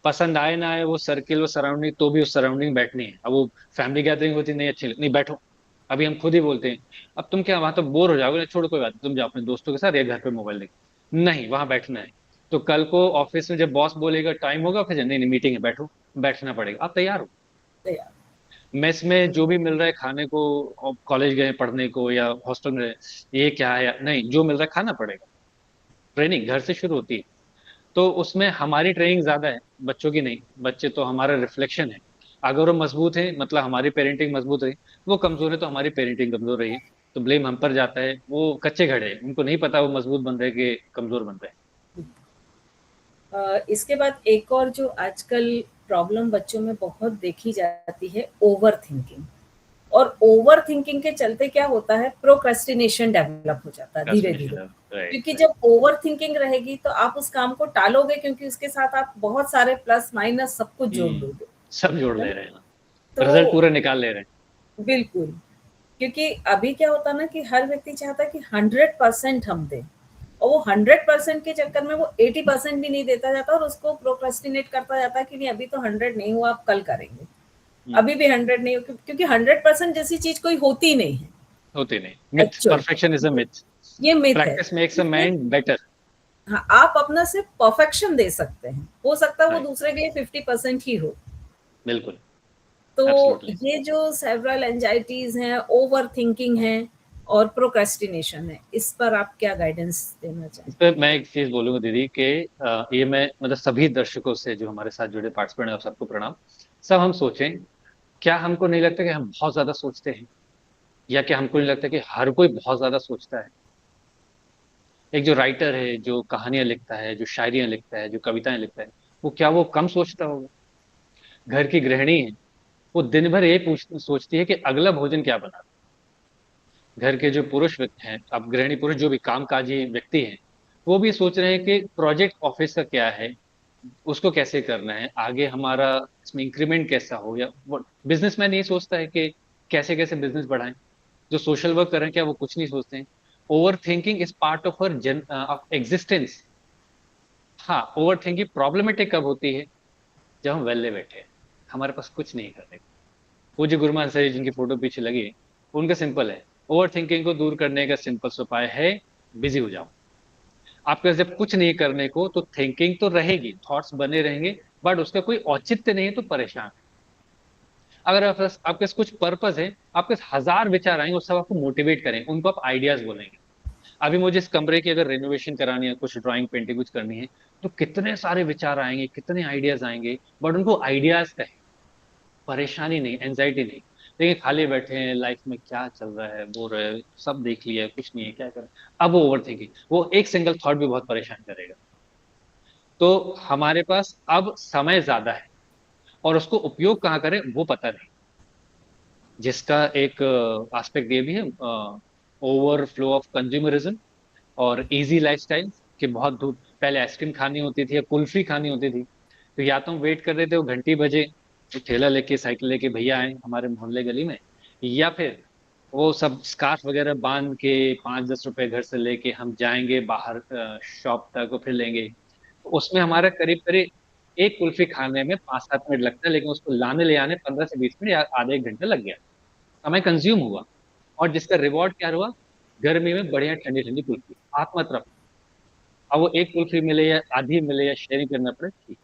पसंद आए ना आए वो सर्किल, वो सराउंडिंग, तो भी उस सराउंडिंग बैठनी है। अब वो फैमिली गैदरिंग होती नहीं, अच्छी नहीं, बैठो। अभी हम खुद ही बोलते हैं, अब तुम क्या वहां तो बोर हो जाओगे, छोड़ो कोई बात नहीं, तुम जाओ अपने दोस्तों के साथ या घर पे मोबाइल देख, नहीं वहां बैठना है। तो कल को ऑफिस में जब बॉस बोलेगा टाइम होगा, फिर नहीं नहीं मीटिंग है, बैठो, बैठना पड़ेगा। आप तैयार हो? मेस में जो भी मिल रहा है खाने को, कॉलेज गए पढ़ने को या हॉस्टल में रहे, ये क्या है या नहीं, जो मिल रहा है खाना पड़ेगा। ट्रेनिंग घर से शुरू होती है, तो उसमें हमारी ट्रेनिंग ज्यादा है, बच्चों की नहीं। बच्चे तो हमारा रिफ्लेक्शन है। अगर वो मजबूत है, मतलब हमारी पेरेंटिंग मजबूत रही, वो कमजोर है तो हमारी पेरेंटिंग कमजोर रही है, तो ब्लेम हम पर जाता है। वो कच्चे घड़े हैं, उनको नहीं पता वो मजबूत बन रहे कि कमजोर बन रहे इसके बाद एक और जो आजकल प्रॉब्लम बच्चों में बहुत देखी जाती है, ओवर थिंकिंग। और ओवर थिंकिंग के चलते क्या होता है, प्रोक्रेस्टिनेशन डेवलप हो जाता है धीरे धीरे। क्योंकि जब ओवर थिंकिंग रहेगी तो आप उस काम को टालोगे, क्योंकि उसके साथ आप बहुत सारे प्लस माइनस सब कुछ जोड़ लोगे, सब जोड़ ले रहे हैं, तो रिजल्ट पूरा निकाल ले रहे हैं। बिल्कुल, क्योंकि अभी क्या होता है ना कि हर व्यक्ति चाहता है कि 100% हम दें, और वो 100% के चक्कर में वो 80% भी नहीं देता जाता और उसको प्रोक्रेस्टिनेट करता जाता है कि नहीं अभी तो 100 नहीं हुआ, आप कल करेंगे, अभी भी 100 नहीं हो, क्योंकि 100% जैसी चीज कोई होती नहीं है, होती नहीं, myth, perfection is a myth, ये मिथ है। Practice makes a man better. हाँ, आप अपना सिर्फ परफेक्शन दे सकते हैं, हो सकता है वो दूसरे के लिए 50% ही हो। बिल्कुल। तो Absolutely. ये जो सेवरल एंजाइटीज हैं, ओवर थिंकिंग है और प्रोक्रेस्टिनेशन है, इस पर आप क्या गाइडेंस देना चाहेंगे? इस पे मैं एक चीज बोलूंगा दीदी कि ये मैं मतलब सभी दर्शकों से जो हमारे साथ जुड़े पार्टिसिपेंट हैं सबको प्रणाम। सब हम सोचें, क्या हमको नहीं लगता कि हम बहुत ज्यादा सोचते हैं, या क्या हमको नहीं लगता कि हर कोई बहुत ज्यादा सोचता है? एक जो राइटर है, जो कहानियां लिखता है, जो शायरियां लिखता है, जो कविताएं लिखता है, वो क्या वो कम सोचता होगा? घर की गृहिणी है, वो दिन भर यही सोचती है कि अगला भोजन क्या बना। घर के जो पुरुष व्यक्ति हैं, अब गृहिणी पुरुष जो भी कामकाजी व्यक्ति हैं, वो भी सोच रहे हैं कि प्रोजेक्ट ऑफिस का क्या है, उसको कैसे करना है, आगे हमारा इसमें इंक्रीमेंट कैसा हो, या बिजनेसमैन ये सोचता है कि कैसे कैसे बिजनेस बढ़ाएं। जो सोशल वर्क कर रहे हैं क्या वो कुछ नहीं सोचते हैं? Over thinking is part of her of existence. हाँ, ओवर थिंकिंग प्रॉब्लमेटिक कब होती है? जब हम वेले बैठे हैं, हमारे पास कुछ नहीं करने को। पूज्य गुरु महाराज जी जिनकी फोटो पीछे लगी है, उनका सिंपल है, ओवर थिंकिंग को दूर करने का सिंपल सा उपाय है, बिजी हो जाओ। आपके पास जब कुछ नहीं करने को, तो थिंकिंग तो रहेगी, थॉट्स बने रहेंगे, बट उसका कोई औचित्य नहीं है तो परेशान। अगर आपके पास कुछ पर्पस है, आपके पास हजार विचार आएंगे, सब आपको मोटिवेट करें, उनको आप आइडियाज बोलेंगे। अभी मुझे इस कमरे की अगर रेनोवेशन करानी है, कुछ ड्राइंग पेंटिंग कुछ करनी है, तो कितने सारे विचार आएंगे, कितने आइडियाज आएंगे, बट उनको आइडियाज कहें, परेशानी नहीं, एंजाइटी नहीं। लेकिन खाली बैठे हैं, लाइफ में क्या चल रहा है, बोर है, सब देख लिया है, कुछ नहीं है, क्या करें? अब वो ओवर थिंकिंग, वो एक सिंगल थॉट भी बहुत परेशान करेगा। तो हमारे पास अब समय ज्यादा है, और उसको उपयोग कहाँ करें वो पता नहीं। जिसका एक एस्पेक्ट ये भी है, ओवरफ्लो ऑफ कंज्यूमरिज्म और इजी लाइफस्टाइल, कि बहुत दूर पहले आइसक्रीम खानी होती थी या कुल्फी खानी होती थी, तो या तो हम वेट कर रहे थे वो घंटी बजे, तो ठेला लेके साइकिल लेके भैया आए हमारे मोहल्ले गली में, या फिर वो सब स्कार्फ वगैरह बांध के 5-10 रुपए घर से लेके हम जाएंगे बाहर शॉप तक और फिर लेंगे। तो उसमें हमारा करीब करीब एक कुल्फी खाने में 5-7 मिनट लगता है, लेकिन उसको लाने ले आने 15 से 20 मिनट या आधा एक घंटा लग गया, समय कंज्यूम हुआ। और जिसका रिवॉर्ड क्या हुआ? गर्मी में बढ़िया ठंडी ठंडी कुल्फी, हाथ मत रखो। अब वो एक कुल्फी मिले या आधी मिले या शेयरिंग करना पड़े, ठीक।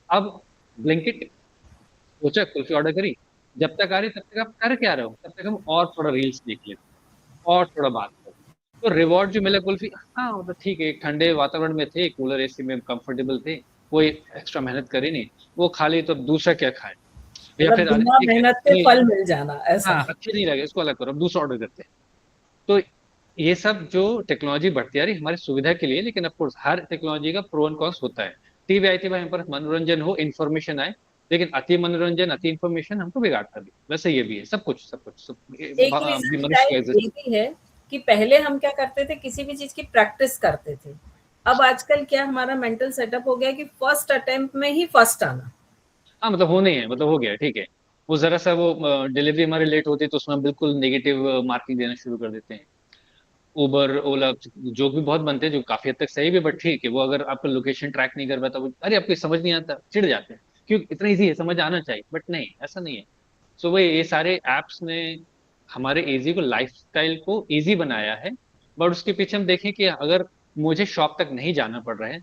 अब ब्लिंकिट, सोचा कुल्फी ऑर्डर करी, जब तक आ रही तब तक आप कर क्या रहे हो? तब तक हम और थोड़ा रील्स देख लेते, और थोड़ा बात करो। तो रिवॉर्ड जो मिला कुल्फी, हाँ वो तो ठीक है, एक ठंडे वातावरण में थे, कूलर एसी में कंफर्टेबल थे, कोई एक्स्ट्रा मेहनत करी नहीं, वो खा ली, तो दूसरा क्या खाए? या मतलब फिर अरे बिना ठीक है, मेहनत के फल मिल जाना, ऐसा। हाँ अच्छे नहीं लगे, इसको अलग करो, अब दूसरा ऑर्डर करते हैं। तो ये सब जो टेक्नोलॉजी बढ़ती आ रही है हमारी सुविधा के लिए, लेकिन ऑफ कोर्स हर टेक्नोलॉजी का प्रो एंड कॉन्स होता है। टीवी आई थी भाई, हम पर मनोरंजन हो, इन्फॉर्मेशन आए, लेकिन अति मनोरंजन अति इन्फॉर्मेशन हमको बिगाड़ता भी। वैसे ये भी है, सब कुछ सब कुछ सब एक रीजन मनुष्य का शायद ये भी है कि पहले हम क्या करते थे, किसी भी चीज की प्रैक्टिस करते थे। अब आजकल क्या हमारा मेंटल सेटअप हो गया कि फर्स्ट अटेम्प्ट में ही फर्स्ट आना। हाँ मतलब होने ही है, मतलब हो गया ठीक है। वो जरा सा वो डिलीवरी हमारी लेट होती है तो उसमें हम बिल्कुल नेगेटिव मार्किंग देना शुरू कर देते हैं। उबर ओला जोक भी बहुत बनते हैं, जो काफी हद तक सही भी, बट ठीक है, वो अगर आपका लोकेशन ट्रैक नहीं कर पाता, वो अरे आपको समझ नहीं आता, चिढ़ जाते हैं, क्यों इतना इजी है, समझ आना चाहिए, बट नहीं, ऐसा नहीं है। सो वही ये सारे एप्स ने हमारे इजी को, लाइफस्टाइल को इजी बनाया है, बट उसके पीछे हम देखें कि अगर मुझे शॉप तक नहीं जाना पड़ रहा है,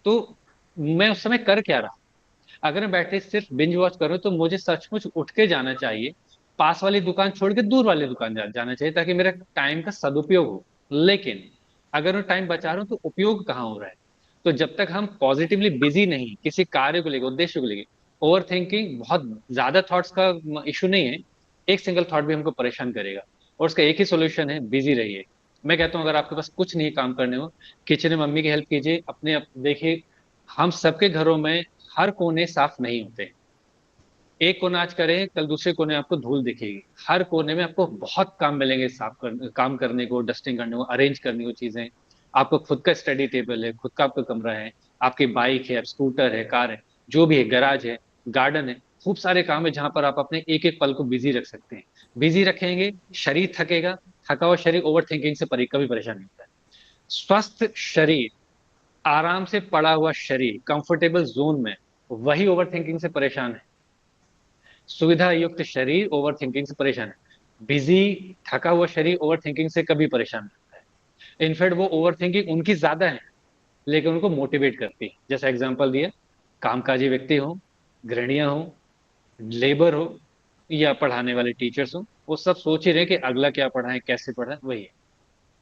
तो मैं उस समय कर क्या रहा? अगर मैं बैठे सिर्फ बिंज वॉच करूं, तो मुझे सचमुच उठ के जाना चाहिए, पास वाली दुकान छोड़ के दूर वाली दुकान जाना चाहिए, ताकि मेरा टाइम का सदुपयोग हो। लेकिन अगर मैं टाइम बचा रहा हूं, तो उपयोग कहाँ हो रहा है? तो जब तक हम पॉजिटिवली बिजी नहीं किसी कार्य को लेकर, उद्देश्य को लेकर, ओवर थिंकिंग बहुत ज्यादा थॉट्स का इशू नहीं है, एक सिंगल थॉट भी हमको परेशान करेगा, और उसका एक ही सोल्यूशन है, बिजी रहिए। मैं कहता हूँ अगर आपके पास कुछ नहीं काम करने हो, किचन में मम्मी की हेल्प कीजिए, अपने देखिए हम सबके घरों में हर कोने साफ नहीं होते, एक कोना आज करें, कल दूसरे कोने में आपको धूल दिखेगी। हर कोने में आपको बहुत काम मिलेंगे, काम करने को, डस्टिंग करने को, अरेंज करने को चीजें। आपको खुद का स्टडी टेबल है, खुद का आपका कमरा है, आपकी बाइक है, स्कूटर है, कार है, जो भी है, गैराज है, गार्डन है, खूब सारे काम है जहां पर आप अपने एक एक पल को बिजी रख सकते हैं। बिजी रखेंगे, शरीर थकेगा, थका हुआ शरीर ओवर थिंकिंग से कभी परेशान नहीं होता है। स्वस्थ शरीर, आराम से पड़ा हुआ शरीर, कंफर्टेबल जोन में, वही ओवर थिंकिंग से परेशान है। सुविधा युक्त शरीर ओवर थिंकिंग से परेशान है। बिजी, थका हुआ शरीर ओवर थिंकिंग से कभी परेशान नहीं होता है। इनफैक्ट वो ओवर थिंकिंग उनकी ज्यादा है, लेकिन उनको मोटिवेट करती है। जैसा एग्जांपल दिया, कामकाजी व्यक्ति हो, गृहणियां हो, लेबर हो, या पढ़ाने वाले टीचर्स हो, वो सब सोच ही रहे कि अगला क्या पढ़ाएं, कैसे पढ़ाएं, वही है।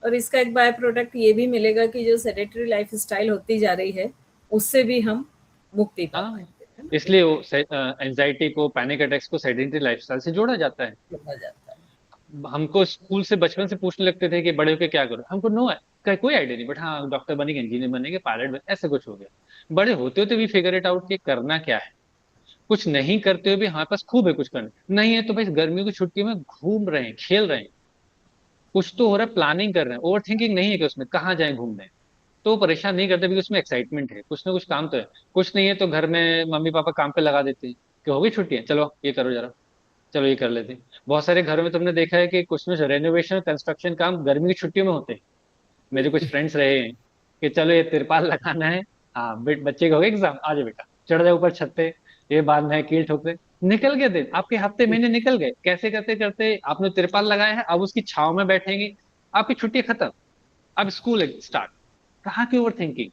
और इसका एक बाय प्रोडक्ट ये भी मिलेगा कि जो सेडेटरी लाइफ स्टाइल होती जा रही है उससे भी हम मुक्ति पा हाँ, पाएंगे, है ना? इसलिए वो एंजाइटी को, पैनिक अटैक्स को सेडेंटरी लाइफस्टाइल से जोड़ा जाता है। जोड़ा जाता है। हमको स्कूल से बचपन से पूछने लगते थे कि बड़े होके क्या करो, हमको नो है, कोई आइडिया नहीं, बट हाँ डॉक्टर बनेंगे, इंजीनियर बनेंगे, पायलट बने, ऐसे कुछ हो गया। बड़े होते होते भी फिगर इट आउट कि करना क्या है। कुछ नहीं करते हुए भी हमारे पास खूब है कुछ करना, नहीं है तो भाई गर्मियों की छुट्टी में घूम रहे हैं, खेल रहे हैं, कुछ तो हो रहा है, प्लानिंग कर रहे हैं। ओवर थिंकिंग नहीं है कि उसमें कहाँ जाए घूमने, तो परेशान नहीं करते, भी उसमें एक्साइटमेंट है, कुछ ना कुछ काम तो है। कुछ नहीं है तो घर में मम्मी पापा काम पे लगा देते हैं कि हो गई छुट्टियां, चलो ये करो जरा, चलो ये कर लेते हैं। बहुत सारे घरों में तुमने देखा है कि कुछ ना रेनोवेशन कंस्ट्रक्शन काम गर्मी की छुट्टियों में होते हैं। मेरे कुछ फ्रेंड्स रहे हैं कि चलो ये तिरपाल लगाना है, हाँ बच्चे का हो गया एग्जाम, आ जाओ बेटा, चढ़ जाओ ऊपर छत पे, ये बांधना है, कील ठोकते। निकल गए दिन, आपके हफ्ते महीने निकल गए, कैसे करते करते आपने तिरपाल लगाया है, अब उसकी छाव में बैठेंगे, आपकी छुट्टी खत्म, अब स्कूल स्टार्ट। कहाँ की ओवर थिंकिंग।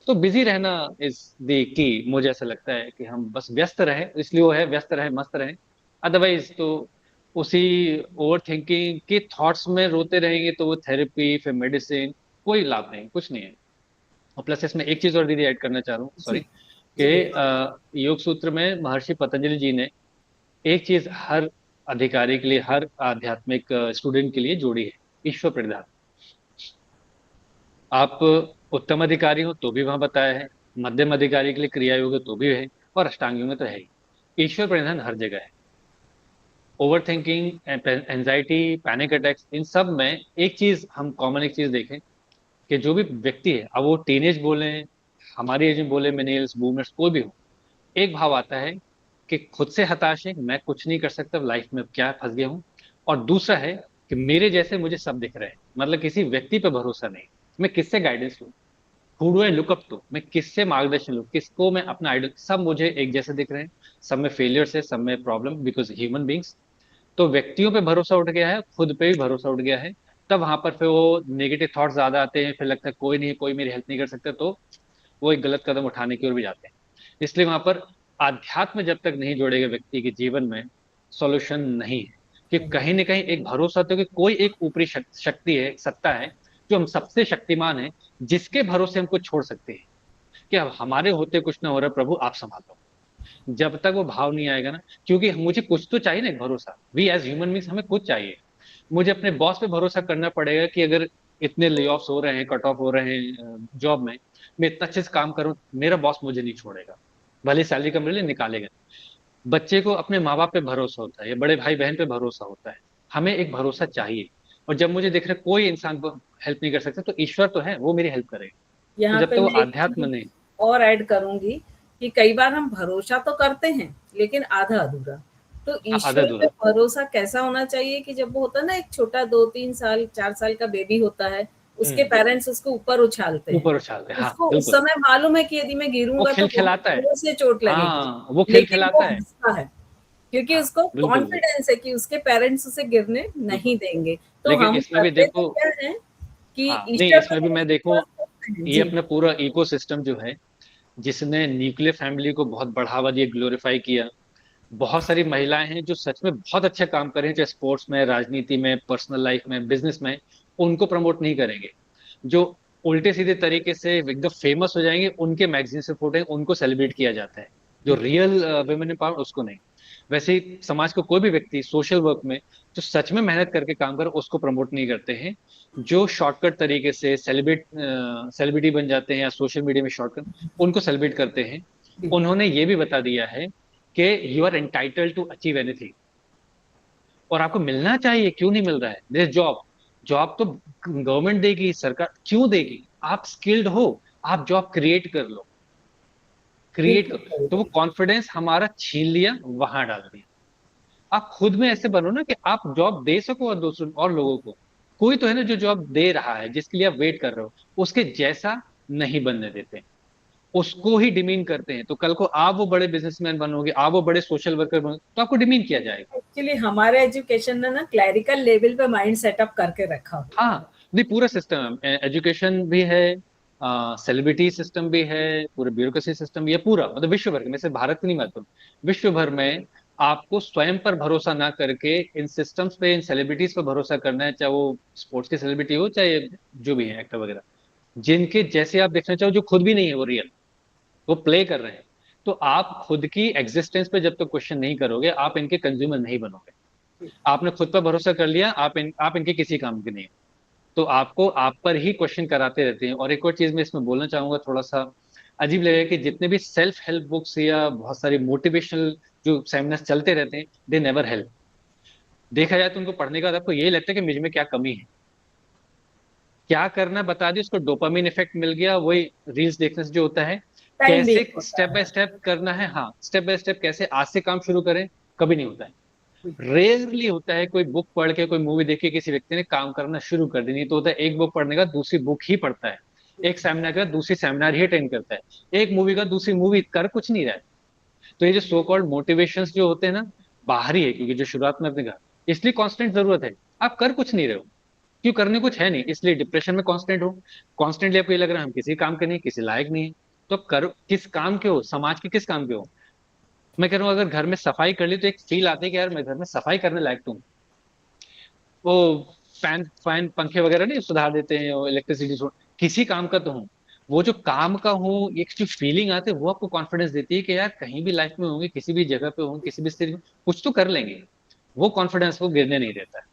तो बिजी रहना इज द की। मुझे ऐसा लगता है कि हम बस व्यस्त रहे, इसलिए वो है व्यस्त रहे, मस्त रहे। अदरवाइज तो उसी ओवर थिंकिंग के थॉट्स में रोते रहेंगे तो वो थेरेपी, फिर मेडिसिन, कोई लाभ नहीं, कुछ नहीं है। और प्लस इसमें एक चीज और दीदी ऐड करना चाह रहा हूँ, जी सॉरी, जी कि बिल्कुल। योग सूत्र में महर्षि पतंजलि जी ने एक चीज हर अधिकारी के लिए, हर आध्यात्मिक स्टूडेंट के लिए जोड़ी है, ईश्वर प्रणिधान। आप उत्तम अधिकारी हो तो भी वहां बताया है, मध्यम अधिकारी के लिए क्रिया योग है तो भी है, और अष्टांग योग में तो है ही। ईश्वर प्रणिधान हर जगह है। Overthinking, anxiety, panic attacks, इन सब में एक चीज हम कॉमन एक चीज देखें कि जो भी व्यक्ति है, अब वो टीनेज बोले, हमारी एज में बोले, मिलेनियल्स, बूमर्स, कोई भी हो, एक भाव आता है कि खुद से हताश है, मैं कुछ नहीं कर सकता लाइफ में, क्या फंस गया हूं। और दूसरा है कि मेरे जैसे मुझे सब दिख रहे हैं, मतलब किसी व्यक्ति पे भरोसा नहीं, मैं किससे गाइडेंस लूं, who do I look up to, मैं किससे मार्गदर्शन लूं, किसको मैं अपना आइडल, सब मुझे एक जैसे दिख रहे हैं, सब में फेलियर्स है, सब में प्रॉब्लम, बिकॉज ह्यूमन बींग्स। तो व्यक्तियों पे भरोसा उठ गया है, खुद पे भी भरोसा उठ गया है, तब वहां पर फिर वो नेगेटिव थॉट ज्यादा आते हैं, फिर लगता है कोई नहीं, कोई मेरी हेल्प नहीं कर सकता, तो वो एक गलत कदम उठाने की ओर भी जाते हैं। इसलिए वहां पर आध्यात्म जब तक नहीं जोड़ेगा व्यक्ति के जीवन में, सॉल्यूशन नहीं है। कि कहीं ना कहीं एक भरोसा तो कि कोई एक ऊपरी शक्ति है, एक सत्ता है, जो हम सबसे शक्तिमान है, जिसके भरोसे हमको छोड़ सकते हैं कि अब हमारे होते कुछ ना हो रहा, प्रभु आप संभालो। जब तक वो भाव नहीं आएगा ना, क्योंकि मुझे कुछ तो चाहिए ना, एक भरोसा, वी एज ह्यूमन बींग्स हमें कुछ चाहिए। मुझे अपने बॉस पे भरोसा करना पड़ेगा कि अगर इतने ले ऑफ्स हो रहे हैं, कट ऑफ हो रहे हैं जॉब में, मैं इतना अच्छे से काम करूं, मेरा बॉस मुझे नहीं छोड़ेगा, भले सैलरी कम मिले, निकालेगा। बच्चे को अपने माँ बाप पे भरोसा होता है, या बड़े भाई बहन पे भरोसा होता है। हमें एक भरोसा चाहिए। और जब मुझे दिख रहा है कोई इंसान को हेल्प नहीं कर सकता, तो ईश्वर तो है, वो मेरी हेल्प करेगा। तो यहाँ जब पे तक वो मैं एक आध्यात्म चीज नहीं। और ऐड करूंगी कि कई बार हम भरोसा तो करते हैं लेकिन आधा अधूरा। तो हाँ, आधा ईश्वर पे अधूरा। भरोसा कैसा होना चाहिए कि जब वो होता है ना, एक छोटा 2-3 साल 4 साल का बेबी होता है, उसके पेरेंट्स उसको ऊपर उछालते हैं, ऊपर उछालते हैं, हाँ उसको उस बिल्कुल। समय मालूम है कि यदि मैं वो गिरूंगा तो बहुत खिलखिलाता है। जोर से चोट लगेगी, हाँ, वो लेकिन वो खिलखिलाता है। हंसता है क्योंकि हाँ, उसको बिल्कुल बिल्कुल कॉन्फिडेंस है कि उसके पेरेंट्स उसे गिरने बिल्कुल। नहीं देंगे। तो लेकिन हम इसमें भी करते तो देखो, क्या है कि हाँ नहीं, ईश्वर इसमें भी पर मैं देखो, विश्वास करते हैं। ये जी अपना पूरा इकोसिस्टम जो है, जिसने न्यूक्लियर फैमिली को बहुत बढ़ावा दिया, ग्लोरीफाई किया। बहुत सारी महिलाएं हैं जो सच में बहुत अच्छा काम कर रही हैं, चाहे स्पोर्ट्स में, राजनीति में, पर्सनल लाइफ में, बिजनेस में, उनको प्रमोट नहीं करेंगे। जो उल्टे सीधे तरीके से एकदम फेमस हो जाएंगे, उनके मैगजीन से फोटो उनको सेलिब्रेट किया जाता है। जो रियल वुमेन एम्पावरमेंट, उसको नहीं। वैसे ही समाज को कोई भी व्यक्ति सोशल वर्क में जो सच में मेहनत करके काम करे, उसको प्रमोट नहीं करते हैं। जो शॉर्टकट तरीके से सेलिब्रिटी बन जाते हैं, या सोशल मीडिया में शॉर्टकट, उनको सेलिब्रेट करते हैं। बिल्कुल। उन्होंने ये भी बता दिया है कि you are entitled to achieve anything, और आपको मिलना चाहिए, क्यों नहीं मिल रहा है? दिस जॉब, जॉब तो गवर्नमेंट देगी, सरकार क्यों देगी? आप स्किल्ड हो, आप जॉब क्रिएट कर लो, क्रिएट बिल्कुल करो। सही तो वो बात। कॉन्फिडेंस हमारा छीन लिया, वहां डाल दिया। आप खुद में ऐसे बनो ना कि आप जॉब दे सको, और दूसरों और लोगों को। कोई तो है ना जो जॉब दे रहा है, जिसके लिए आप वेट कर रहे हो, उसके जैसा नहीं बनने देते, उसको ही डिमीन करते हैं। तो कल को आप वो बड़े बिजनेसमैन बनोगे, आप वो बड़े सोशल वर्कर बनोगे, तो आपको डिमीन किया जाएगा। एक्चुअली हमारे एजुकेशन ने ना क्लैरिकल लेवल पे माइंड सेटअप करके रखा हुआ है। हाँ, नहीं पूरा सिस्टम है, एजुकेशन भी है, सेलिब्रिटी सिस्टम भी है, पूरा ब्यूरोक्रेसी सिस्टम भी है, पूरा मतलब विश्व भर के, मैं सिर्फ भारत की नहीं बात करूँ, विश्व भर में आपको स्वयं पर भरोसा ना करके इन सिस्टम्स पे, इन सेलिब्रिटीज पर भरोसा करना है, चाहे वो स्पोर्ट्स की सेलिब्रिटी हो, चाहे जो भी है एक्टर वगैरह, जिनके जैसे आप देखना चाहो, जो खुद भी नहीं है वो रियल, वो प्ले कर रहे हैं। तो आप खुद की एग्जिस्टेंस पे जब तक क्वेश्चन नहीं करोगे, आप इनके कंज्यूमर नहीं बनोगे। आपने खुद पर भरोसा कर लिया, आप इनके किसी काम के नहीं हो। तो आपको आप पर ही क्वेश्चन कराते रहते हैं। और एक और चीज मैं इसमें बोलना चाहूंगा, थोड़ा सा अजीब लगेगा, कि जितने भी सेल्फ हेल्प बुक्स या बहुत सारी मोटिवेशनल जो सेमिनार्स चलते रहते हैं, दे नेवर हेल्प। देखा जाए तो उनको पढ़ने के बाद आपको यही लगता है कि मुझ में क्या कमी है, क्या करना बता दी, उसको डोपामिन इफेक्ट मिल गया, वही रील्स देखने से जो होता है। टाइम कैसे वेस्ट होता स्टेप बाय है। स्टेप करना है, हाँ स्टेप बाय स्टेप कैसे आज से काम शुरू करें, कभी नहीं होता है। रेयरली होता है कोई बुक पढ़ के, कोई मूवी देख के किसी व्यक्ति ने काम करना शुरू कर दी। नहीं तो होता है एक बुक पढ़ने का दूसरी बुक ही पढ़ता है, एक सेमिनार का दूसरी सेमिनार ही अटेंड करता है, एक मूवी का दूसरी मूवी, कर कुछ नहीं रहा है। तो ये जो सो कॉल्ड मोटिवेशंस जो होते हैं ना, बाहरी है, क्योंकि जो शुरुआत में आपने कहा, इसलिए कांस्टेंट जरूरत है। आप कर कुछ नहीं रहे हो, क्यों? करने कुछ है नहीं, इसलिए डिप्रेशन में कांस्टेंट हो। कॉन्स्टेंटली आपको ये लग रहा है हम किसी काम के नहीं, किसी लायक नहीं है। तो आप कर किस काम के हो, समाज के किस काम के हो? मैं कह रहा हूँ, अगर घर में सफाई कर ली तो एक फील आती है कि यार मैं घर में सफाई करने लायक तो हूँ। वो फैन फैन पंखे वगैरह नहीं सुधार देते हैं, वो इलेक्ट्रिसिटी, किसी काम का तो हूँ। वो जो काम का हूँ, एक जो फीलिंग आती है, वो आपको कॉन्फिडेंस देती है कि यार कहीं भी लाइफ में होंगे, किसी भी जगह पे होंगे, किसी भी स्थिति में कुछ तो कर लेंगे। वो कॉन्फिडेंस को गिरने नहीं देता है।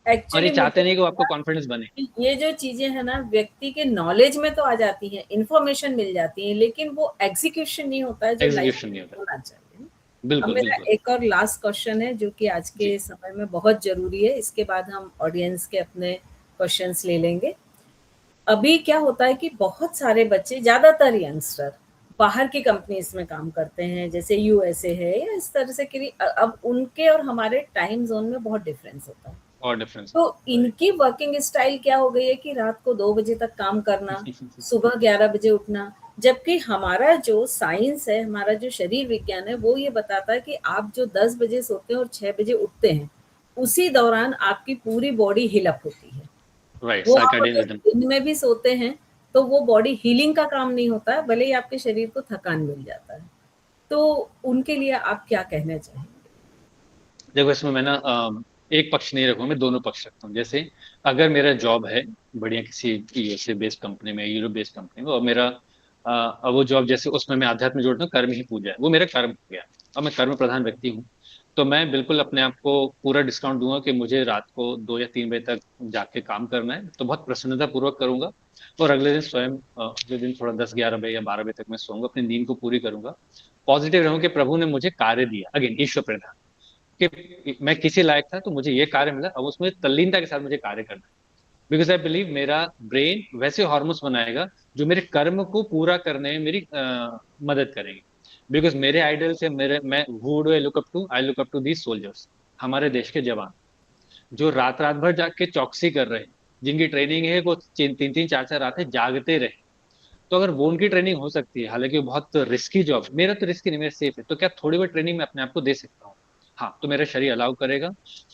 और ये एक्चुअली मुझे चाहते नहीं कि वो आपको लगता कॉन्फिडेंस बने। है कि ये जो चीजें है ना व्यक्ति के नॉलेज में तो आ जाती हैं, इंफॉर्मेशन मिल जाती है, लेकिन वो एग्जीक्यूशन नहीं होता है जो लाइफ एग्जीक्यूशन नहीं में होता। होना चाहिए। अब बिल्कुल मेरा बिल्कुल। एक और लास्ट क्वेश्चन है जो कि आज जी। के समय में बहुत जरूरी है, इसके बाद हम ऑडियंस के अपने क्वेश्चंस ले लेंगे। अभी क्या होता है कि बहुत सारे बच्चे, ज्यादातर यंगस्टर बाहर की कंपनीज में काम करते हैं, जैसे यूएसए है या इस तरह से कि अब उनके और हमारे टाइम जोन में बहुत डिफरेंस होता है। और डिफरेंस तो इनकी वर्किंग स्टाइल क्या हो गई है कि रात को 2 बजे तक काम करना, सुबह 11 बजे उठना। जबकि हमारा जो साइंस है, हमारा जो शरीर विज्ञान है, वो ये बताता है कि आप जो 10 बजे सोते हैं और 6 बजे उठते हैं, उसी दौरान आपकी पूरी बॉडी हिल अप होती है। राइट, वो आप सर्कैडियन अगर रिदम। दिन में भी सोते हैं, तो वो बॉडी हीलिंग का काम नहीं होता है, भले ही आपके शरीर को थकान मिल जाता है। तो उनके लिए आप क्या कहना चाहेंगे? देखो, इसमें मैं ना एक पक्ष नहीं रखूंगा, मैं दोनों पक्ष रखता हूँ। जैसे अगर मेरा जॉब है बढ़िया किसी यूएसए बेस्ड कंपनी में, यूरोप बेस्ड कंपनी में, और मेरा वो जॉब, जैसे उसमें मैं आध्यात्म जोड़ता हूँ, कर्म ही पूजा है, वो मेरा कर्म हो गया, और मैं कर्म प्रधान व्यक्ति हूँ। तो मैं बिल्कुल अपने आप को पूरा डिस्काउंट दूंगा कि मुझे रात को 2 या 3 बजे तक जाके काम करना है, तो बहुत प्रसन्नता पूर्वक करूंगा। और अगले दिन स्वयं अगले दिन थोड़ा 10-11 बजे या 12 बजे तक मैं सोऊंगा, अपनी नींद को पूरी करूंगा। पॉजिटिव रहूं कि प्रभु ने मुझे कार्य दिया, अगेन ईश्वर प्रधान, कि मैं किसी लायक था तो मुझे ये कार्य मिला, अब उसमें तल्लीनता के साथ मुझे कार्य करना है। बिकॉज आई बिलीव मेरा ब्रेन वैसे हार्मोन्स बनाएगा जो मेरे कर्म को पूरा करने में मेरी मदद करेंगे। बिकॉज मेरे आइडल से मेरे मैं who do I look up to, I look up to these soldiers, हमारे देश के जवान, जो रात रात भर जाग के चौकसी कर रहे हैं, जिनकी ट्रेनिंग है वो 3-3 4-4 रातें जागते रहे। तो अगर वो उनकी ट्रेनिंग हो सकती है, हालांकि वो बहुत रिस्की जॉब, मेरा तो रिस्की नहीं, मेरा सेफ है, तो क्या थोड़ी बहुत ट्रेनिंग मैं अपने आप को दे सकता हूँ? हाँ, तो मेरा शरीर अलाउ करेगा।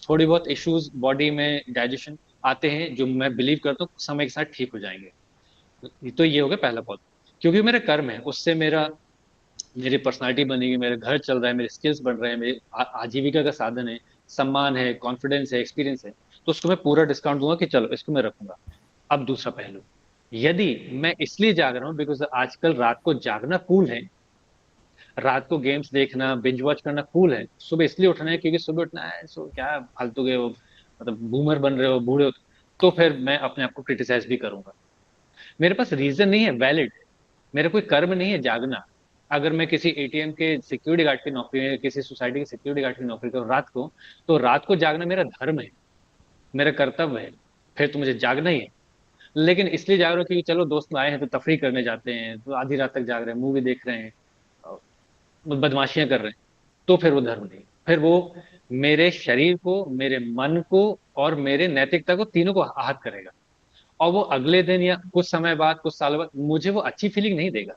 थोड़ी बहुत इश्यूज बॉडी में डाइजेशन आते हैं, जो मैं बिलीव करता हूँ समय के साथ ठीक हो जाएंगे। तो ये हो गया पहला पॉइंट। क्योंकि मेरा कर्म है, उससे मेरा मेरी पर्सनालिटी बनेगी, मेरा घर चल रहा है, मेरे स्किल्स बढ़ रहे हैं, मेरी आजीविका का साधन है, सम्मान है, कॉन्फिडेंस है, एक्सपीरियंस है। तो उसको मैं पूरा डिस्काउंट दूंगा कि चलो इसको मैं रखूंगा। अब दूसरा पहलू, यदि मैं इसलिए जाग रहा हूँ बिकॉज आजकल रात को जागना कूल है, रात को गेम्स देखना, बिंज वॉच करना कूल है, सुबह इसलिए उठना है क्योंकि सुबह उठना है, सो क्या फालतू के वो मतलब बूमर बन रहे हो, बूढ़े हो, तो फिर मैं अपने आप को क्रिटिसाइज भी करूंगा। मेरे पास रीजन नहीं है वैलिड, मेरा कोई कर्म नहीं है जागना। अगर मैं किसी एटीएम के सिक्योरिटी गार्ड की नौकरी, किसी सोसाइटी के सिक्योरिटी गार्ड की नौकरी करूँ रात को, तो रात को जागना मेरा धर्म है, मेरा कर्तव्य है, फिर तो मुझे जागना ही है। लेकिन इसलिए जाग रहा हूँ क्योंकि चलो दोस्त आए हैं तो तफरीह करने जाते हैं, तो आधी रात तक जाग रहे हैं, मूवी देख रहे हैं, बदमाशियां कर रहे हैं, तो फिर वो धर्म नहीं, फिर वो मेरे शरीर को, मेरे मन को और मेरे नैतिकता को, तीनों को आहत करेगा। और वो अगले दिन या कुछ समय बाद, कुछ सालों बाद मुझे वो अच्छी फीलिंग नहीं देगा।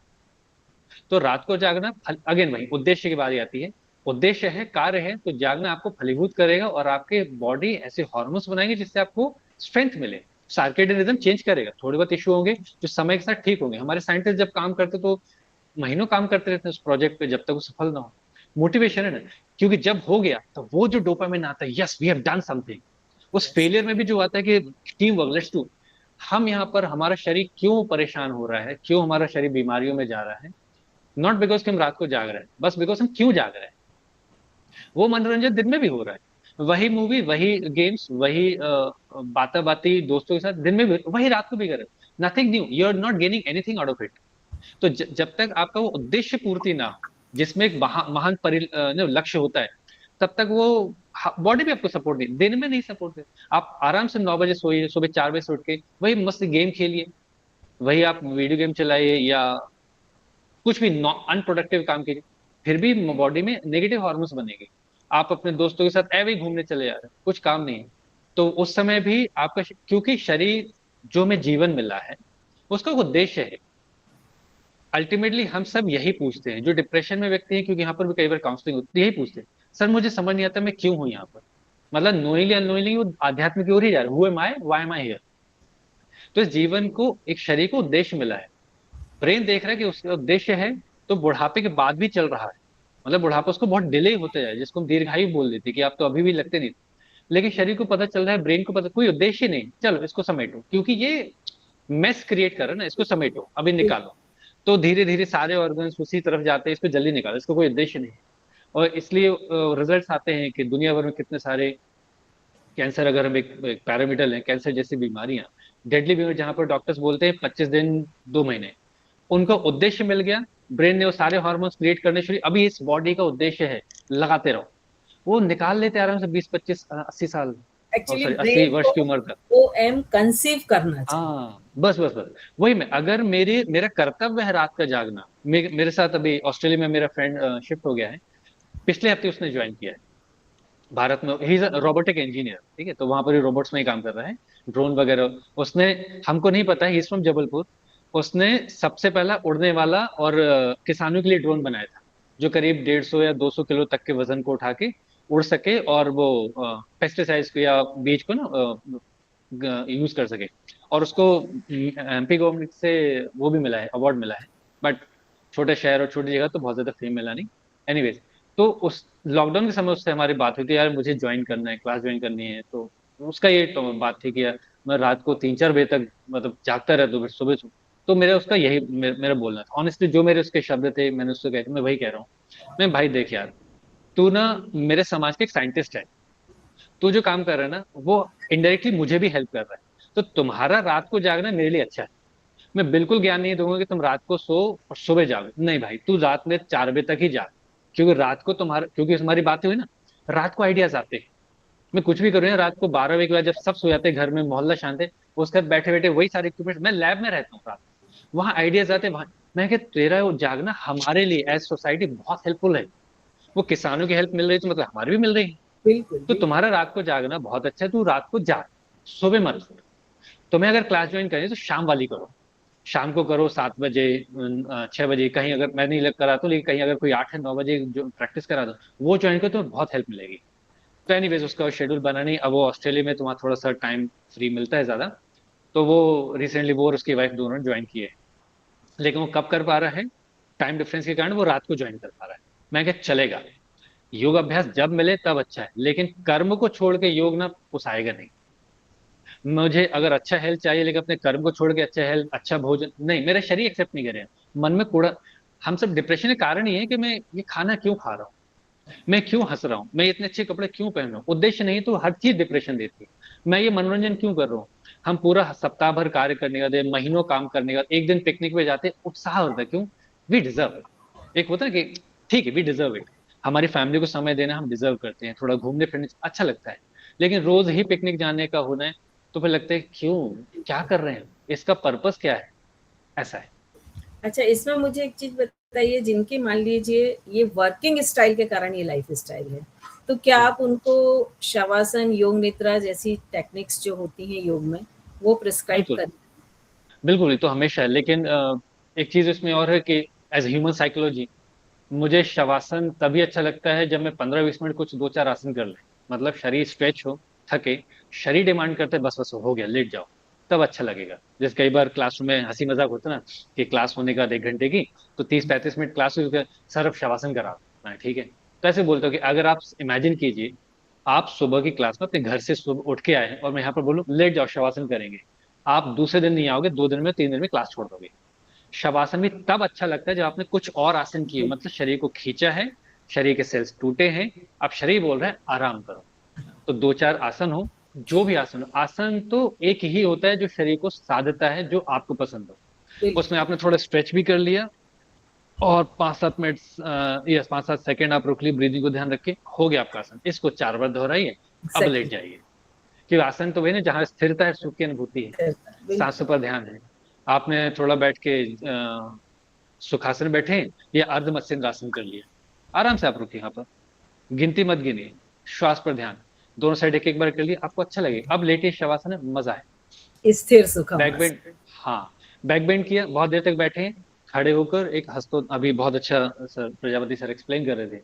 तो रात को जागना, अगेन वही उद्देश्य की बात आती है। उद्देश्य है, कार्य है, तो जागना आपको फलीभूत करेगा और आपके बॉडी ऐसे हार्मोन्स बनाएंगे जिससे आपको स्ट्रेंथ मिले, सर्केडियन रिदम चेंज करेगा। थोड़े बहुत इश्यू होंगे जो समय के साथ ठीक होंगे। हमारे साइंटिस्ट जब काम करते तो महीनों काम करते रहते हैं उस प्रोजेक्ट पे, जब तक वो सफल ना हो। मोटिवेशन है ना, क्योंकि जब हो गया तो वो जो डोपामिन आता है, yes we have done something. उस फेलियर में भी जो आता है कि टीम वर्क, लेट्स डू। हम यहाँ पर, हमारा शरीर क्यों परेशान हो रहा है, क्यों हमारा शरीर बीमारियों में जा रहा है, नॉट बिकॉज कि हम रात को जाग रहे हैं, बस बिकॉज हम क्यों जाग रहे हैं। वो मनोरंजन दिन में भी हो रहा है, वही मूवी, वही गेम्स, वही बाता बाती दोस्तों के साथ दिन में भी, वही रात को भी कर रहे हैं। Nothing new, you are not gaining anything out of it. तो जब तक आपका वो उद्देश्य पूर्ति ना हो, जिसमें एक महान लक्ष्य होता है, तब तक वो बॉडी भी आपको सपोर्ट नहीं, दिन में नहीं सपोर्ट दे। आप आराम से 9 बजे सोइए, सुबह 4 बजे से उठ के वही मस्त गेम खेलिए, वही आप वीडियो गेम चलाइए या कुछ भी अनप्रोडक्टिव काम कीजिए, फिर भी बॉडी में नेगेटिव हार्मोन्स बनेंगे। आप अपने दोस्तों के साथ ऐवे ही घूमने चले जा रहे हैं, कुछ काम नहीं है, तो उस समय भी आपका क्योंकि शरीर जो हमें जीवन मिला है उसका उद्देश्य है। अल्टीमेटली हम सब यही पूछते हैं, जो डिप्रेशन में व्यक्ति है, क्योंकि यहाँ पर भी कई बार काउंसलिंग होती है, यही पूछते हैं, सर मुझे समझ नहीं आता मैं क्यों हूँ यहाँ पर। मतलब नोइंगली अननोइंगली वो आध्यात्म की ओर ही जा रहा है, who am I, why am I hear. तो इस जीवन को, एक शरीर को उद्देश्य मिला है, ब्रेन देख रहा है कि उसका उद्देश्य है, तो बुढ़ापे के बाद भी चल रहा है। मतलब बुढ़ापा उसको बहुत डिले होते जाए, जिसको हम दीर्घायु बोल देते कि आप तो अभी भी लगते नहीं। लेकिन शरीर को पता चल रहा है, ब्रेन को पता, कोई उद्देश्य नहीं, चलो इसको समेटो, क्योंकि ये मेस क्रिएट कर रहा है ना, इसको समेटो, अभी निकालो। तो धीरे धीरे सारे ऑर्गन्स उसी तरफ जाते हैं, इसको जल्दी निकालो, इसको कोई उद्देश्य नहीं है। और इसलिए रिजल्ट्स आते हैं कि दुनिया भर में कितने सारे कैंसर, अगर हम एक पैरामीटर लें, कैंसर जैसी बीमारियां, डेडली बीमारी, जहां पर डॉक्टर्स बोलते हैं 25 दिन 2 महीने, उनका उद्देश्य मिल गया, ब्रेन ने वो सारे हार्मोन्स क्रिएट करने शुरू। अभी इस बॉडी का उद्देश्य है लगाते रहो, वो निकाल लेते आराम से 20 25 80 साल, एक्चुअली 80 वर्ष की उम्र तक। वो एम कंसीव करना चाहिए। हाँ बस बस बस, वही मैं, अगर मेरा कर्तव्य है रात का जागना। मेरे साथ अभी ऑस्ट्रेलिया में मेरा फ्रेंड शिफ्ट हो गया है, पिछले हफ्ते उसने ज्वाइन किया है भारत में। ही इज रोबोटिक इंजीनियर, ठीक है, तो वहां पर रोबोट्स में ही काम कर रहा है, ड्रोन वगैरह। उसने, हमको नहीं पता, ही इज फ्रॉम जबलपुर। उसने सबसे पहला उड़ने वाला और किसानों के लिए ड्रोन बनाया था, जो करीब 150 या 200 किलो तक के वजन को उठा के उड़ सके, और वो पेस्टिसाइड्स को या बीज को ना यूज कर सके। और उसको एमपी गवर्नमेंट से वो भी मिला है, अवार्ड मिला है। बट छोटे शहर और छोटी जगह तो बहुत ज्यादा फेम मिला नहीं। एनीवेज, तो उस लॉकडाउन के समय उससे हमारी बात हुई थी, यार मुझे ज्वाइन करना है, क्लास ज्वाइन करनी है। तो उसका ये तो बात थी कि यार मैं रात को 3 4 बजे तक मतलब जागता रहता हूँ, फिर सुबह तो मेरा उसका यही मेरा बोलना था। ऑनेस्टली जो मेरे उसके शब्द थे, मैंने उससे कहे थे, मैं वही कह रहा हूँ। मैं, भाई देख यार, तू ना मेरे समाज के एक साइंटिस्ट है, तू जो काम कर रहा है ना वो इनडायरेक्टली मुझे भी हेल्प कर रहा है। तो तुम्हारा रात को जागना मेरे लिए अच्छा है। मैं बिल्कुल ज्ञान नहीं दूंगा कि तुम रात को सो और सुबह जागो, नहीं भाई, तू रात में 4 बजे तक ही जाग। क्योंकि रात को तुम्हारा, क्योंकि हमारी बातें हुई ना, रात को आइडियाज आते हैं। मैं कुछ भी करूँ ना, रात को 12 बजे के बाद जब सब सो जाते हैं, घर में मोहल्ला शांत है, उसके बाद बैठे बैठे वही सारे इक्विपमेंट, मैं लैब में रहता हूँ रात, वहां आइडियाज आते हैं वहां। मैं क्या, तेरा वो जागना हमारे लिए एज सोसाइटी बहुत हेल्पफुल है। वो किसानों की हेल्प मिल रही है, तो मतलब हमारी भी मिल रही है। बिल्कुल तो तुम्हारा रात को जागना बहुत अच्छा है, तू रात को जाग, सुबह मत सो। तुम्हें अगर क्लास ज्वाइन करनी है तो शाम वाली करो, शाम को करो 7 बजे 6 बजे, कहीं अगर मैं नहीं लग करा तो, लेकिन कहीं अगर कोई 8 है 9 बजे जो प्रैक्टिस करा दो, वो ज्वाइन करो तो बहुत हेल्प मिलेगी। तो एनीवेज उसका शेड्यूल बना नहीं। अब वो ऑस्ट्रेलिया में, तो वहाँ थोड़ा सा टाइम फ्री मिलता है ज्यादा, तो वो रिसेंटली वो और उसकी वाइफ दोनों ज्वाइन किए। लेकिन वो कब कर पा रहा है, टाइम डिफरेंस के कारण वो रात को ज्वाइन कर पा रहा है। मैं क्या, चलेगा, योग अभ्यास जब मिले तब अच्छा है, लेकिन कर्म को छोड़ के योग ना पुसाएगा नहीं। मुझे अगर अच्छा हेल्थ चाहिए, लेकिन अपने कर्म को छोड़ के अच्छा हेल्थ, अच्छा भोजन नहीं, मेरा शरीर एक्सेप्ट नहीं करे, मन में कूड़ा। हम सब डिप्रेशन का कारण ही है कि मैं ये खाना क्यों खा रहा हूँ, मैं क्यों हंस रहा हूँ, मैं इतने अच्छे कपड़े क्यों पहन रहा हूँ, उद्देश्य नहीं तो हर चीज डिप्रेशन देती है। मैं ये मनोरंजन क्यों कर रहा हूँ। हम पूरा सप्ताह भर कार्य करने का, महीनों काम करने का, एक दिन पिकनिक पे जाते, उत्साह होता है, क्यों, वी डिजर्व। एक होता है कि ठीक है, वी डिजर्व इट, हमारी फैमिली को समय देना हम डिजर्व करते हैं, थोड़ा घूमने फिरने से अच्छा लगता है। लेकिन रोज ही पिकनिक जाने का होना है तो फिर लगता है क्यों, क्या कर रहे हैं, इसका पर्पस क्या है, ऐसा है। अच्छा, इसमें मुझे एक चीज़ बताइए, जिनकी मान लीजिए ये वर्किंग स्टाइल के कारण ये लाइफ स्टाइल है, तो क्या हम्म, आप उनको शवासन, योग निद्रा जैसी टेक्निक्स जो होती हैं योग में, वो प्रिस्क्राइब बिल्कुल करें? बिल्कुल, ये तो हमेशा है, लेकिन एक चीज इसमें और है कि एज ह्यूमन साइकोलॉजी मुझे शवासन तभी अच्छा लगता है जब मैं 15-20 मिनट कुछ दो चार आसन कर ले, मतलब शरीर स्ट्रेच हो, थके, शरीर डिमांड करते है बस बस हो गया, लेट जाओ, तब अच्छा लगेगा। जैसे कई बार क्लासरूम में हंसी मजाक होता है ना, कि क्लास होने के बाद 1 घंटे की, तो 30-35 मिनट क्लास हुई, सर अब शवासन करा दो। मैं ठीक है, तो ऐसे बोलता हूँ कि अगर आप इमेजिन कीजिए, आप सुबह की क्लास में अपने घर से सुबह उठ के आए हैं और मैं यहाँ पर बोलूँ लेट जाओ शवासन करेंगे, आप दूसरे दिन नहीं आओगे, 2 दिन में 3 दिन में क्लास छोड़ दोगे। शवासन भी तब अच्छा लगता है जब आपने कुछ और आसन किए, मतलब शरीर को खींचा है, शरीर के सेल्स टूटे हैं, अब शरीर बोल रहा है आराम करो। तो दो चार आसन हो, जो भी आसन हो, आसन तो एक ही होता है जो शरीर को साधता है, जो आपको पसंद हो। बिल्कुल, उसमें आपने थोड़ा स्ट्रेच भी कर लिया, और 5-7 मिनट या 5-7 सेकंड आप रोक लिए, ब्रीदिंग को ध्यान रखिए, हो गया आपका आसन। इसको 4 बार दोहराइए, अब लेट एग्ज़ैक्टली, जाइए। कि आसन तो वही ना जहाँ स्थिरता है, सुख की अनुभूति है, सांसों बिल्कुल, पर ध्यान है। आपने थोड़ा बैठ के सुखासन बैठे या अर्ध मत्स्य आसन कर लिया, आराम से आप रुकिए यहाँ पर, गिनती मत गिनिए, श्वास पर ध्यान, दोनों साइड एक एक बार कर लिए, आपको अच्छा लगेगा। अब लेटिए शवासन है, मजा है। स्थिर सुखम बैक बेंड, आसन। हाँ, बैक बेंड किया, बहुत देर तक बैठे हैं, खड़े होकर एक हस्तो, अभी बहुत अच्छा सर प्रजापति सर एक्सप्लेन कर रहे थे,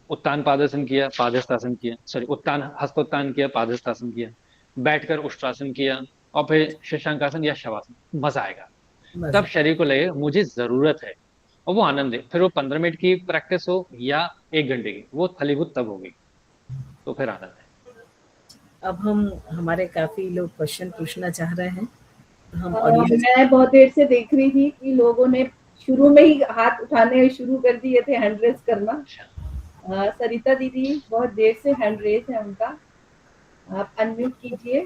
उत्तान पादासन किया, पादहस्तासन किया, सॉरी उत्तान हस्तोत्तान किया, पादहस्तासन किया, बैठकर उष्ट्रासन किया, और फिर शशांकासन या शवासन, मजा आएगा। तब मज़ा, शरीर को लगेगा मुझे जरूरत है, और वो आनंद है। फिर वो 15 मिनट की प्रैक्टिस हो या 1 घंटे की, वो फलीभूत तब होगी, तो फिर आनंद है। अब हम हमारे काफ़ी लोग क्वेश्चन पूछना चाह रहे हैं, तो हम ऑडियंस। मैं बहुत देर से देख रही थी कि लोगों ने शुरू में ही हाथ उठाने शुरू कर दिए थे, हैंड रेज करना। अच्छा, सरिता दीदी बहुत देर से हैंड रेज है उनका, आप अनम्यूट कीजिए।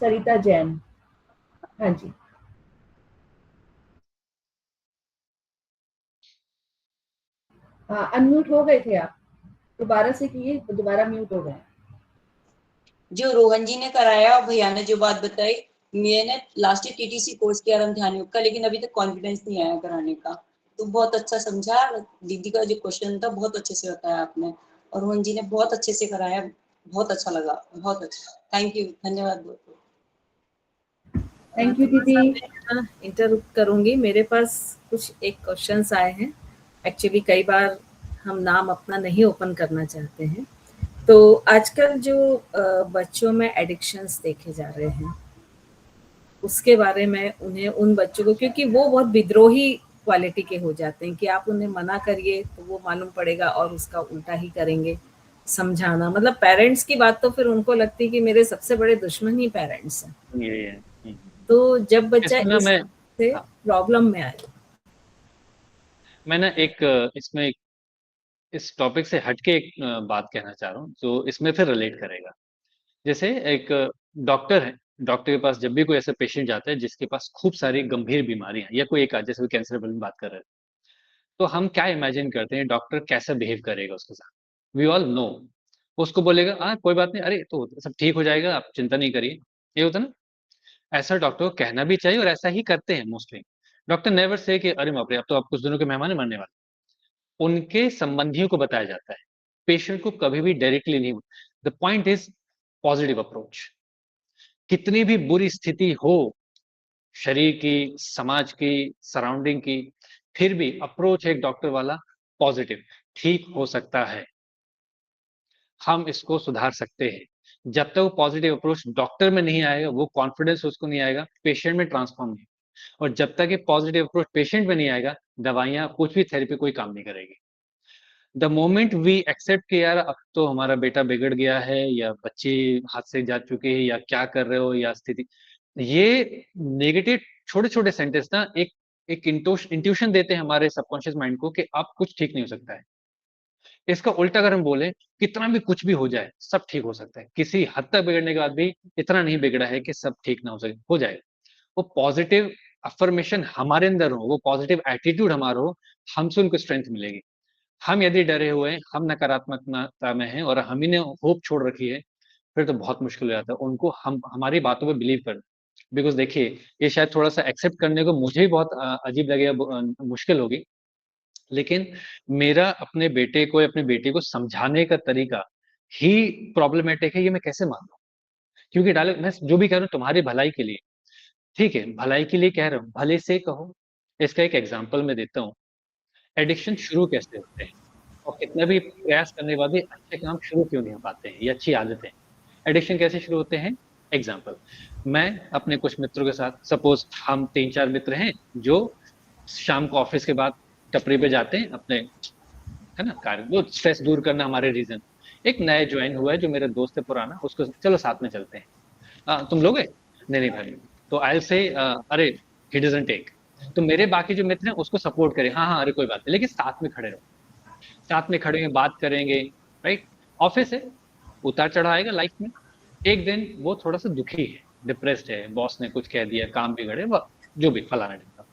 सरिता जैन, हाँ जी, हाँ अनम्यूट हो गए थे आप, दोबारा से किए तो दोबारा म्यूट हो गए। जो रोहन जी ने कराया और भैया ने जो बात बताई, मैंने लास्ट ईयर टीटीसी कोर्स किया राम ध्यान योग का, लेकिन अभी तक कॉन्फिडेंस नहीं आया कराने का। तो बहुत अच्छा समझा, दीदी का जो क्वेश्चन था बहुत अच्छे से बताया आपने, और रोहन जी ने बहुत अच्छे से कराया, बहुत अच्छा लगा, बहुत अच्छा, थैंक यू, धन्यवाद बहुत बहुत। थैंक यू थोड़ा सा दीदी। मैं यहाँ इंटरप्ट करूँगी, मेरे पास कुछ एक क्वेश्चंस आए हैं। एक्चुअली कई बार हम नाम अपना नहीं ओपन करना चाहते हैं। तो आजकल जो बच्चों में एडिक्शंस देखे जा रहे हैं, उसके बारे में उन्हें, उन बच्चों को, क्योंकि वो बहुत विद्रोही क्वालिटी के हो जाते हैं कि आप उन्हें मना करिए तो वो मालूम पड़ेगा और उसका उल्टा ही करेंगे। समझाना मतलब पेरेंट्स की बात तो फिर उनको लगती है कि मेरे सबसे बड़े दुश्मन ही पेरेंट्स हैं। ये है। तो जब बच्चा इसमें ना इस मैं, से हाँ, प्रॉब्लम में आए। मैं ना एक इसमें एक, इस टॉपिक से हटके एक बात कहना चाह रहा हूँ जो इसमें फिर रिलेट करेगा। जैसे एक डॉक्टर है, डॉक्टर के पास जब भी कोई ऐसा पेशेंट जाता है जिसके पास खूब सारी गंभीर बीमारियां, या कोई एक जैसे कैंसर वाले में बात कर रहे हैं, तो हम क्या इमेजिन करते हैं डॉक्टर कैसा बिहेव करेगा उसके साथ। वी ऑल नो, उसको बोलेगा हाँ कोई बात नहीं, अरे तो सब ठीक हो जाएगा, आप चिंता नहीं करिए, ये होता है ना। ऐसा डॉक्टर को कहना भी चाहिए, और ऐसा ही करते हैं मोस्टली। डॉक्टर नेवर से कि अरे बाप रे, अब तो आप कुछ दिनों के मेहमान ही मरने वाले। उनके संबंधियों को बताया जाता है, पेशेंट को कभी भी डायरेक्टली नहीं। The point is positive approach. कितनी भी बुरी स्थिति हो, शरीर की, समाज की, सराउंडिंग की, फिर भी अप्रोच एक डॉक्टर वाला पॉजिटिव, ठीक हो सकता है, हम इसको सुधार सकते हैं। जब तक वो पॉजिटिव अप्रोच डॉक्टर में नहीं आएगा, वो कॉन्फिडेंस उसको नहीं आएगा, पेशेंट में ट्रांसफॉर्म नहीं। और जब तक ये पॉजिटिव अप्रोच पेशेंट में नहीं आएगा, दवाइयां कुछ भी, थेरेपी कोई काम नहीं करेगी। द मोमेंट वी एक्सेप्ट कि यार अब तो हमारा बेटा बिगड़ गया है, या बच्चे हाथ से जा चुके हैं, या क्या कर रहे हो, या स्थिति, ये नेगेटिव छोटे छोटे सेंटेंस ना एक एक इंट्यूशन देते हैं हमारे सबकॉन्शियस माइंड को कि अब कुछ ठीक नहीं हो सकता है। इसका उल्टा अगर हम बोले, कितना भी कुछ भी हो जाए सब ठीक हो सकता है, किसी हद तक बिगड़ने के बाद भी इतना नहीं बिगड़ा है कि सब ठीक ना हो सके, हो जाएगा। वो पॉजिटिव अफर्मेशन हमारे अंदर हो, वो पॉजिटिव एटीट्यूड हमारा हो, हमसे उनको स्ट्रेंथ मिलेगी। हम यदि डरे हुए हैं, हम नकारात्मकता में हैं और हम ही ने होप छोड़ रखी है, फिर तो बहुत मुश्किल हो जाता है उनको हम हमारी बातों पे बिलीव कर। बिकॉज़ देखिए, ये शायद थोड़ा-सा एक्सेप्ट करने को मुझे ही बहुत अजीब लगेगा, मुश्किल होगी। लेकिन मेरा अपने बेटे को या अपनी बेटी को समझाने का तरीका ही प्रॉब्लमैटिक है, ये मैं कैसे मान लूँ? क्योंकि डायलॉग मैं जो भी कह रहा हूँ तुम्हारी भलाई के लिए, ठीक है, भलाई के लिए कह रहा हूँ, भले से कहो। इसका एक एग्ज़ाम्पल मैं देता हूँ। एडिक्शन शुरू कैसे होते हैं और कितना भी प्रयास करने के बाद भी अच्छे काम शुरू क्यों नहीं हो पाते हैं, ये अच्छी आदतें। एडिक्शन कैसे शुरू होते हैं? एग्ज़ाम्पल, मैं अपने कुछ मित्रों के साथ सपोज़ हम 3-4 मित्र हैं, जो शाम को ऑफ़िस के बाद टपरी पे जाते हैं अपने, है ना? कार्य वो स्ट्रेस दूर करना हमारे रीज़न। एक नया जॉइन हुआ है जो मेरा दोस्त है पुराना, उसको चलो साथ में चलते हैं। तुम लोगे? नहीं, नहीं भाई। तो आई विल से अरे ही डज़न्ट टेक। तो मेरे बाकी जो मित्र हैं उसको सपोर्ट करें, हाँ, हाँ, अरे कोई बात नहीं, लेकिन साथ में खड़े रहो। साथ में खड़े होंगे, बात करेंगे, राइट? ऑफ़िस है, उतार-चढ़ाव आएगा लाइफ़ में। एक दिन वो थोड़ा-सा दुखी है, डिप्रेस्ड है, बॉस ने कुछ कह दिया, काम बिगड़े, व जो भी फलाना-ढिमका।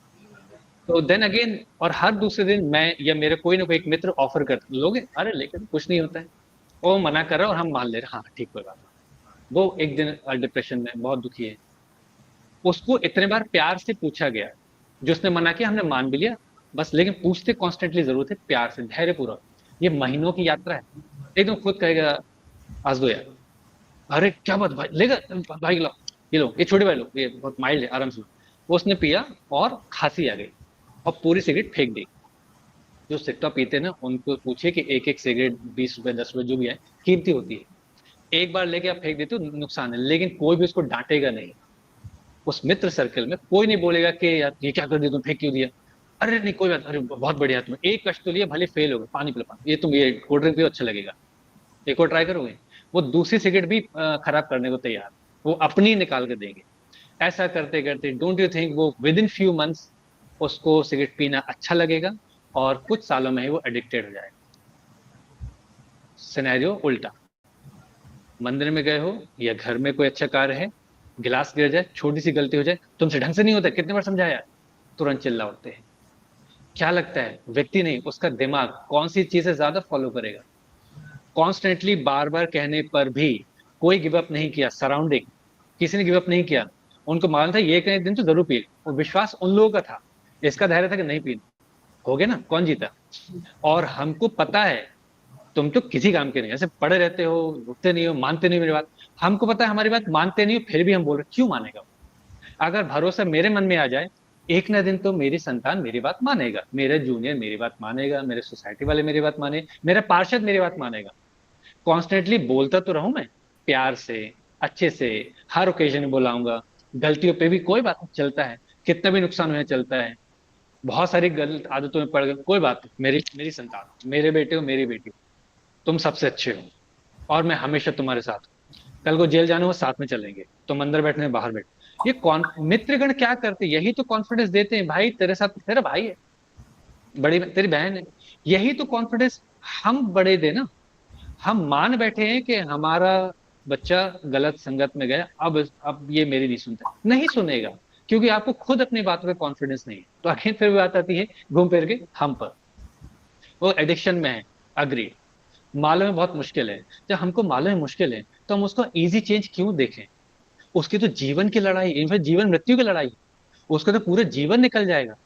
तो देन अगेन और हर दूसरे दिन मैं या मेरा कोई ना कोई एक मित्र ऑफ़र करता, लोगे? अरे लेकिन कुछ नहीं होता है। वो मना कर रहा है और हम मान ले रहे हैं, हाँ, ठीक कोई बात नहीं। वो एक दिन डिप्रेशन में बहुत दुखी है। उसको इतने बार प्यार से पूछा गया, जो उसने मना किया हमने मान भी लिया, बस लेकिन पूछते कॉन्स्टेंटली ज़रूर थे प्यार से, धैर्यपूर्वक। ये महीनों की यात्रा है। एकदम खुद कहेगा, "हँस दो यार।" अरे क्या बात भाई लेगा भाई लो, ये छोटे भाई लो, ये बहुत माइल्ड है, आराम से लो। वो उसने पिया और खांसी आ गई और पूरी सिगरेट फेंक दी। जो सिगरेट पीते हैं ना, उनको पूछिए कि एक-एक सिगरेट ₹20 ₹10 जो भी है, कीमती होती है। एक बार लेके आप फेंक देते हो नुकसान है, लेकिन कोई भी उसको डाँटेगा नहीं। उस मित्र सर्कल में कोई नहीं बोलेगा कि यार ये क्या कर दिया तुम, फेंक क्यों दिया? अरे नहीं कोई बात, अरे बहुत बढ़िया तुमने एक कष्ट तो लिया, भले फेल हो गए, पानी पिलो पानी, ये तुम ये कोल्ड ड्रिंक पियो अच्छा लगेगा। एक और ट्राई करोगे? वो दूसरी सिगरेट भी खराब करने को तैयार, वो अपनी निकाल के देंगे। ऐसा करते-करते डोंट यू थिंक वो विदिन फ्यू मंथ्स उसको सिगरेट पीना अच्छा लगेगा और कुछ सालों में ही वो एडिक्टेड हो जाएगा। सिनेरियो उल्टा, मंदिर में गए हो या घर में कोई अच्छा कार्य है, गिलास गिर जाए, छोटी सी गलती हो जाए, तुमसे ढंग से नहीं होता, कितने बार समझाया, तुरंत चिल्ला उठते हैं। क्या लगता है व्यक्ति नहीं, उसका दिमाग कौन सी चीजें ज्यादा फॉलो करेगा? कॉन्स्टेंटली बार बार कहने पर भी कोई गिव अप नहीं किया, सराउंडिंग किसी ने गिव अप नहीं किया, उनको मालूम था ये कई दिन तो जरूर पिए, और विश्वास उन लोगों का था, इसका धैर्य था कि नहीं पीना। हो गया ना, कौन जीता? और हमको पता है तुम तो किसी काम के नहीं, ऐसे पड़े रहते हो, उठते नहीं हो, मानते नहीं हो मेरी बात। हमको पता है हमारी बात मानते नहीं हो, फिर भी हम बोल रहे, क्यों मानेगा? अगर भरोसा मेरे मन में आ जाए, एक ना दिन तो मेरी संतान मेरी बात मानेगा, मेरा जूनियर मेरी बात मानेगा, मेरे सोसाइटी वाले मेरी बात माने, मेरा पार्षद मेरी बात मानेगा। कॉन्स्टेंटली बोलता तो रहूं मैं, प्यार से, अच्छे से, हर ओकेजन में बुलाऊंगा, गलतियों पे भी कोई बात नहीं, चलता है, कितना भी नुकसान हुआ चलता है, बहुत सारी गलत आदतों में पड़ गए, कोई बात नहीं, मेरी मेरी संतान, मेरे बेटे हो, मेरी बेटी हो, तुम सबसे अच्छे हो और मैं हमेशा तुम्हारे साथ हूँ। कल को जेल जाना हो साथ में चलेंगे, तुम अंदर बैठने बाहर बैठ। ये कौन मित्रगण क्या करते, यही तो कॉन्फिडेंस देते हैं, भाई तेरे साथ तेरा भाई है, बड़ी तेरी बहन है, यही तो कॉन्फिडेंस हम बड़े दे ना। हम मान बैठे हैं कि हमारा बच्चा गलत संगत में गया, अब ये मेरी नहीं सुनता, नहीं सुनेगा, क्योंकि आपको खुद अपनी बातों पे कॉन्फिडेंस नहीं है। तो आखिर फिर बात आती है घूम फिर के हम पर, वो एडिक्शन में है। अग्री, मालूम है बहुत मुश्किल है, जब हमको मालूम है मुश्किल है तो हम उसको इजी चेंज क्यों देखें? उसकी तो जीवन की लड़ाई, इनफैक्ट जीवन मृत्यु की लड़ाई, उसका तो पूरा जीवन निकल जाएगा।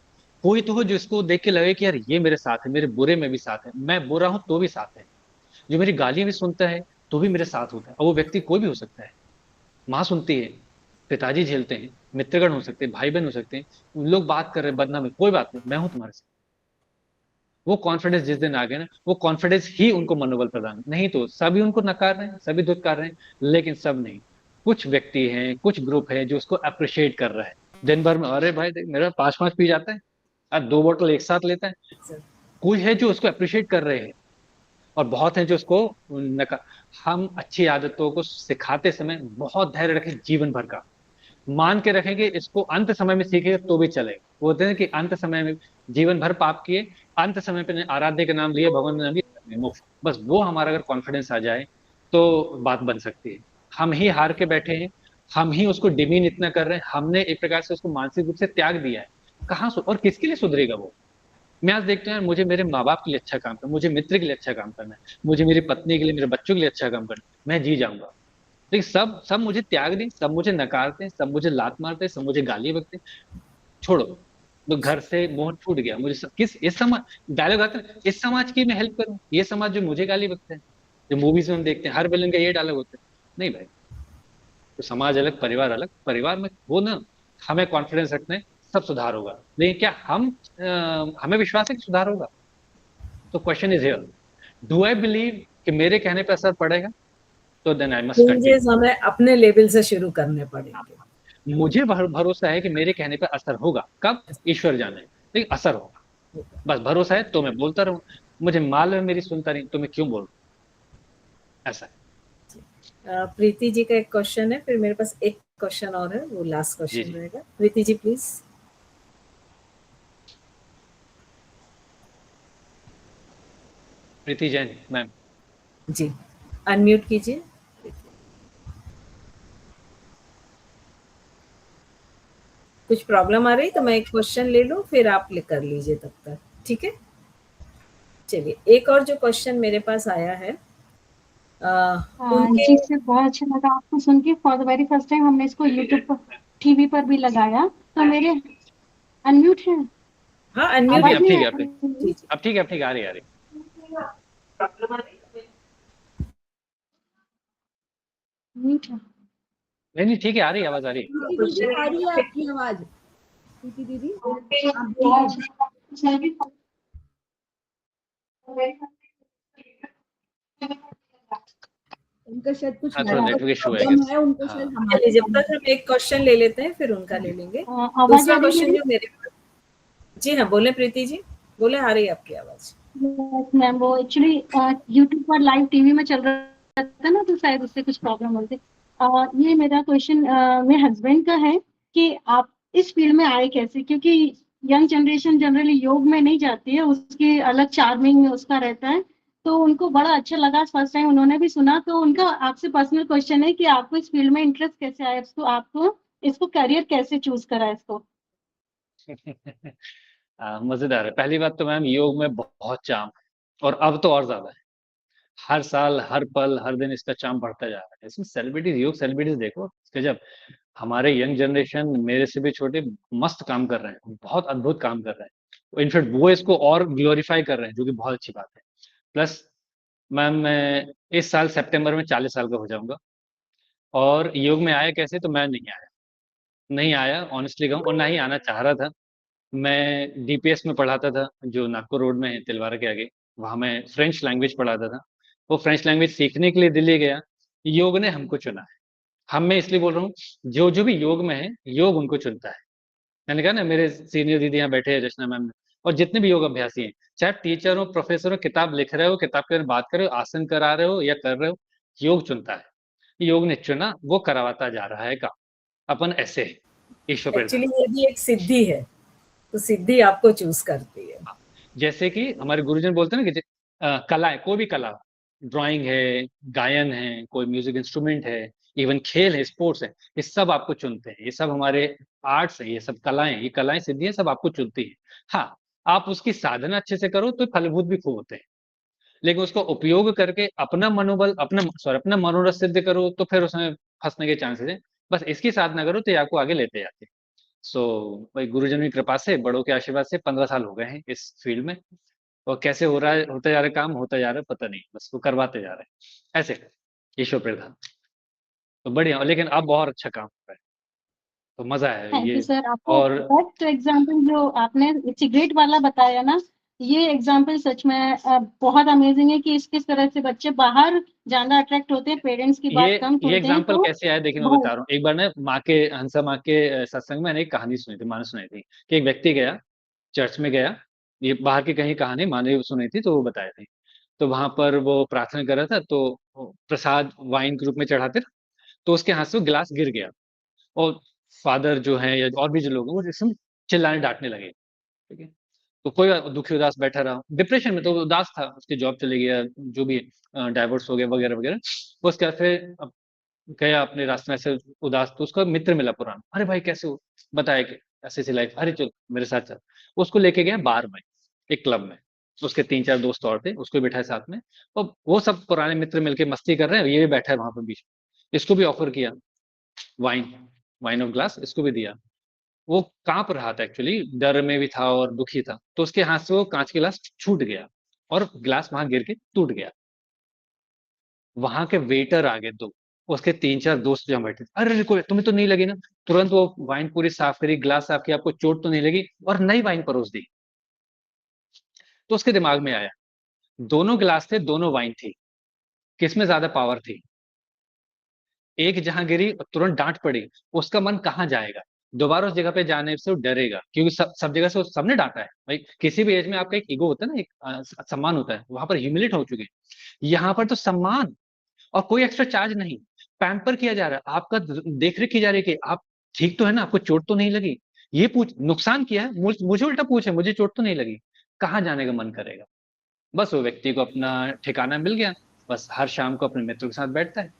कोई तो हो जिसको देख के लगे कि यार ये मेरे साथ है, मेरे बुरे में भी साथ है, मैं बुरा हूं तो भी साथ है, जो मेरी गालियां भी सुनता है तो भी मेरे साथ होता है। और वो व्यक्ति कोई भी हो सकता है, माँ सुनती है, पिताजी झेलते हैं, मित्रगण हो सकते हैं, भाई बहन हो सकते हैं, लोग बात कर रहे हैं बदनामी, कोई बात नहीं, मैं हूं तुम्हारे साथ। वो कॉन्फिडेंस जिस दिन आ गया ना, वो कॉन्फिडेंस ही उनको मनोबल प्रदान, नहीं तो सभी उनको नकार रहे हैं, सभी धुतकार रहे हैं, लेकिन सब नहीं। कुछ व्यक्ति हैं, कुछ ग्रुप है जो उसको अप्रिशिएट कर रहा है दिन भर में, अरे भाई देख मेरा 5-5 पी जाता है, अब 2 बोतल एक साथ लेता है। कोई है जो उसको अप्रिशिएट कर रहे हैं और बहुत हैं जो उसको नका। हम अच्छी आदतों को सिखाते समय बहुत धैर्य रखें, जीवन भर का मान के रखेंगे, इसको अंत समय में सीखेगा तो भी चलेगा। वो होते हैं कि अंत समय में जीवन भर पाप किए, अंत समय पे आराध्य का नाम लिया, भगवान का नाम लिया, मोक्ष। बस वो हमारा अगर कॉन्फिडेंस आ जाए तो बात बन सकती है। हम ही हार के बैठे हैं, हम ही उसको डिमीन इतना कर रहे हैं, हमने एक प्रकार से उसको मानसिक रूप से त्याग दिया है। कहाँ और किसके लिए सुधरेगा वो? मैं आज देखता हूँ यार, मुझे मेरे माँ बाप के लिए अच्छा काम करना, मुझे मित्र के लिए अच्छा काम करना है, मुझे मेरी पत्नी के लिए, मेरे बच्चों के लिए अच्छा काम करना है, मैं जी जाऊंगा। लेकिन सब सब मुझे त्याग दें, सब मुझे नकारते हैं, सब मुझे लात मारते हैं, सब मुझे गाली बकते हैं, छोड़ो। तो घर से मोह छूट गया मुझे, किस इस समाज, डायलॉग आता है, इस समाज की मैं हेल्प करूं, ये समाज जो मुझे गाली बकते हैं, जो मूवीज में हम देखते हैं हर विलन का ये डायलॉग होता है। नहीं भाई, तो समाज अलग, परिवार अलग, परिवार में वो ना, हमें कॉन्फिडेंस रखना है, सब सुधार होगा। लेकिन क्या हमें विश्वास है कि सुधार होगा? तो question is here, do I believe कि मेरे कहने पर असर पड़ेगा? तो then I must continue. Changes हमें अपने लेवल से शुरू करने पड़ेंगे। मुझे भरोसा है कि मेरे कहने पर असर होगा, कब? ईश्वर जाने, लेकिन असर होगा। बस भरोसा है तो मैं बोलता रहूं, मुझे मालूम है मेरी सुनता नहीं तो मैं क्यों बोल रहा हूं? ऐसा है। प्रीति जी का एक क्वेश्चन है, फिर मेरे पास एक क्वेश्चन और है, वो लास्ट जी क्वेश्चन जी, रहेगा। प्रीति जी प्लीज। प्रीति जैन मैम। जी, अनम्यूट कीजिए। कुछ प्रॉब्लम आ रही तो मैं एक क्वेश्चन ले लूं, फिर आप कर लीजिए तब तक, ठीक है? चलिए, एक और जो क्वेश्चन मेरे पास आया है, उनके जी सर, बहुत अच्छा लगा आपको सुन के। For the very first time हमने इसको यूट्यूब पर, टीवी पर भी लगाया। तो मेरे अनम्यूट है, हाँ अनम्यूट नहीं आवाज अब नहीं ठीक आ है, अब ठीक, रही? जी जी। अब ठीक है, अब ठीक है, आ रही है, आ रही म्यूट है। है। नहीं नहीं ठीक है, आ रही है, आवाज आ रही है। प्रीति दीदी आ रही है आपकी आवाज। प्रीति दीदी आप बहुत बोलिए। अच्छा। उनका शायद कुछ हाँ थोड़ा नेटवर्क नेटवर्क इशू है प्रॉब्लम गेस। है, उनको हाँ शायद चलिए, हमारे जब तक हम एक क्वेश्चन ले लेते हैं, फिर उनका ले लेंगे। आवाज दूसरा आ रही है क्वेश्चन मेरी? जो मेरे पास, जी हाँ बोले प्रीति जी, बोले, आ रही है आपकी आवाज। यस मैम, वो एक्चुअली यूट्यूब पर लाइव टीवी में चल रहा था ना, तो शायद उससे कुछ प्रॉब्लम हो रही थी। ये मेरा क्वेश्चन मेरे हस्बैंड का है कि आप इस फील्ड में आए कैसे, क्योंकि यंग जनरेशन जनरली योग में नहीं जाती है, उसकी अलग चार्मिंग उसका रहता है। तो उनको बड़ा अच्छा लगा, फर्स्ट टाइम उन्होंने भी सुना। तो उनका आपसे पर्सनल क्वेश्चन है कि आपको इस फील्ड में इंटरेस्ट कैसे आया, इसको आपको इसको करियर कैसे चूज करा इसको? मजेदार है। पहली बात तो मैम, योग में बहुत चाम है, और अब तो और ज्यादा है। हर साल, हर पल, हर दिन इसका चाम बढ़ता जा रहा है। इसमें सेलिब्रिटीज, योग सेलिब्रिटीज देखो, गजब। हमारे यंग जनरेशन मेरे से भी छोटे मस्त काम कर रहे हैं, बहुत अद्भुत काम कर रहे हैं। इनफैक्ट वो इसको और ग्लोरीफाई कर रहे हैं, जो कि बहुत अच्छी बात है। प्लस मैम, मैं इस साल सितंबर में 40 साल का हो जाऊंगा। और योग में आया कैसे? तो मैं नहीं आया, नहीं आया ऑनेस्टली कहूँ, और ना ही आना चाह रहा था। मैं डीपीएस में पढ़ाता था, जो नागपुर रोड में है तिलवारा के आगे। वहाँ मैं फ्रेंच लैंग्वेज पढ़ाता था। वो फ्रेंच लैंग्वेज सीखने के लिए दिल्ली गया। योग ने हमको चुना है। हम, मैं इसलिए बोल रहा हूँ, जो जो भी योग में है, योग उनको चुनता है। मैंने कहा ना, मेरे सीनियर दीदी यहाँ बैठे हैं, रचना मैम, और जितने भी योग अभ्यासी हैं, चाहे टीचर हो, प्रोफेसर हो, किताब लिख रहे हो, किताब के बारे में बात कर रहे हो, आसन करा रहे हो या कर रहे हो, योग चुनता है। योग ने चुना, वो करवाता जा रहा है काम। अपन ऐसे हैं, ईश्वर प्रधान। एक्चुअली ये भी एक सिद्धि है, तो सिद्धि आपको चूज करती है। जैसे कि हमारे गुरुजन बोलते हैं ना कि कलाएं, कोई भी कला, ड्राइंग है, गायन है, कोई म्यूजिक इंस्ट्रूमेंट है, इवन खेल है, स्पोर्ट्स है, ये सब आपको चुनते हैं। ये सब हमारे आर्ट्स है, ये सब कलाएं, ये कलाएं सिद्धियां सब आपको चुनती है। हाँ, आप उसकी साधना अच्छे से करो तो फलभूत भी खूब होते हैं। लेकिन उसको उपयोग करके अपना मनोबल, अपना मनोरथ सिद्ध करो तो फिर उसमें फंसने के चांसेस है। बस इसकी साधना करो तो ये आपको आगे लेते जाते हैं। सो भाई, गुरुजनों की कृपा से, बड़ों के आशीर्वाद से 15 साल हो गए हैं इस फील्ड में। और कैसे हो रहा है, होता जा रहा है काम, होता जा रहा है, पता नहीं, बस वो करवाते जा रहे हैं ऐसे। ईश्वर प्रधान। तो बढ़िया, लेकिन अब बहुत अच्छा काम हो रहा है, तो मजा है थैंक यू ये। सर। आपको और बेस्ट एग्जांपल जो आपने सिगरेट वाला बताया ना, ये एग्जांपल सच में बहुत अमेजिंग है कि इस किस तरह से बच्चे बाहर ज्यादा अट्रैक्ट होते हैं, पेरेंट्स की ये बात कम ये सुनते हैं। एग्जाम्पल तो कैसे आया, देखिए मैं बता बहुत रहा हूँ। एक बार ना, माँ के, हंसा माँ के सत्संग में मैंने एक कहानी सुनी थी, माँ ने सुनाई थी कि एक व्यक्ति गया, चर्च में गया। ये बाहर की कहीं कहानी माँ ने सुनी थी, तो वो बताया थी। तो वहां पर वो प्रार्थना कर रहा था, तो वो प्रसाद वाइन के रूप में चढ़ाते ना, तो उसके हाथ से वो गिलास गिर गया। और फादर जो है या और भी जो लोग हैं, वो जिसम चिल्लाने डांटने लगे। ठीक है। तो कोई दुखी उदास बैठा रहा, डिप्रेशन में, तो वो उदास था, उसकी जॉब चली गया, जो भी डाइवोर्स हो गया वगैरह वगैरह। वो उसके बाद फिर गया अपने रास्ते में ऐसे उदास, तो उसका मित्र मिला पुराना, अरे भाई कैसे हो, बताया कि ऐसे ऐसी लाइफ, अरे चल मेरे साथ चल। उसको लेके गया बार में, एक क्लब में, उसके 3-4 दोस्त और थे, उसको बिठाए साथ में, और वो सब पुराने मित्र मिलके मस्ती कर रहे हैं, ये भी बैठा है वहां पर बीच में। इसको भी ऑफर किया वाइन, वाइन ऑफ ग्लास इसको भी दिया। वो कांप रहा था एक्चुअली, डर में भी था और दुखी था, तो उसके हाथ से वो कांच के गिलास छूट गया और गिलास वहां गिर के टूट गया। वहां के वेटर आ गए दो, उसके 3-4 दोस्त जहाँ बैठे थे, अरे कोई तुम्हें तो नहीं लगी ना? तुरंत वो वाइन पूरी साफ करी, ग्लास साफ किया, आपको चोट तो नहीं लगी, और नई वाइन परोस दी। तो उसके दिमाग में आया, दोनों गिलास थे, दोनों वाइन थी, किसमें ज्यादा पावर थी? एक जहां गिरी और तुरंत डांट पड़ी, उसका मन कहाँ जाएगा? दोबारा उस जगह पे जाने से वो डरेगा, क्योंकि सब सब जगह से सबने डांटा है भाई। किसी भी एज में आपका एक ईगो होता है ना, एक सम्मान होता है, वहां पर ह्यूमिलेट हो चुके हैं। यहाँ पर तो सम्मान और कोई एक्स्ट्रा चार्ज नहीं, पैम्पर किया जा रहा है, आपका देख रेख की जा रही है कि आप ठीक तो है ना, आपको चोट तो नहीं लगी। ये पूछ नुकसान किया है, मुझे उल्टा पूछे, मुझे चोट तो नहीं लगी, कहाँ जाने का मन करेगा? बस वो व्यक्ति को अपना ठिकाना मिल गया, बस हर शाम को अपने मित्रों के साथ बैठता है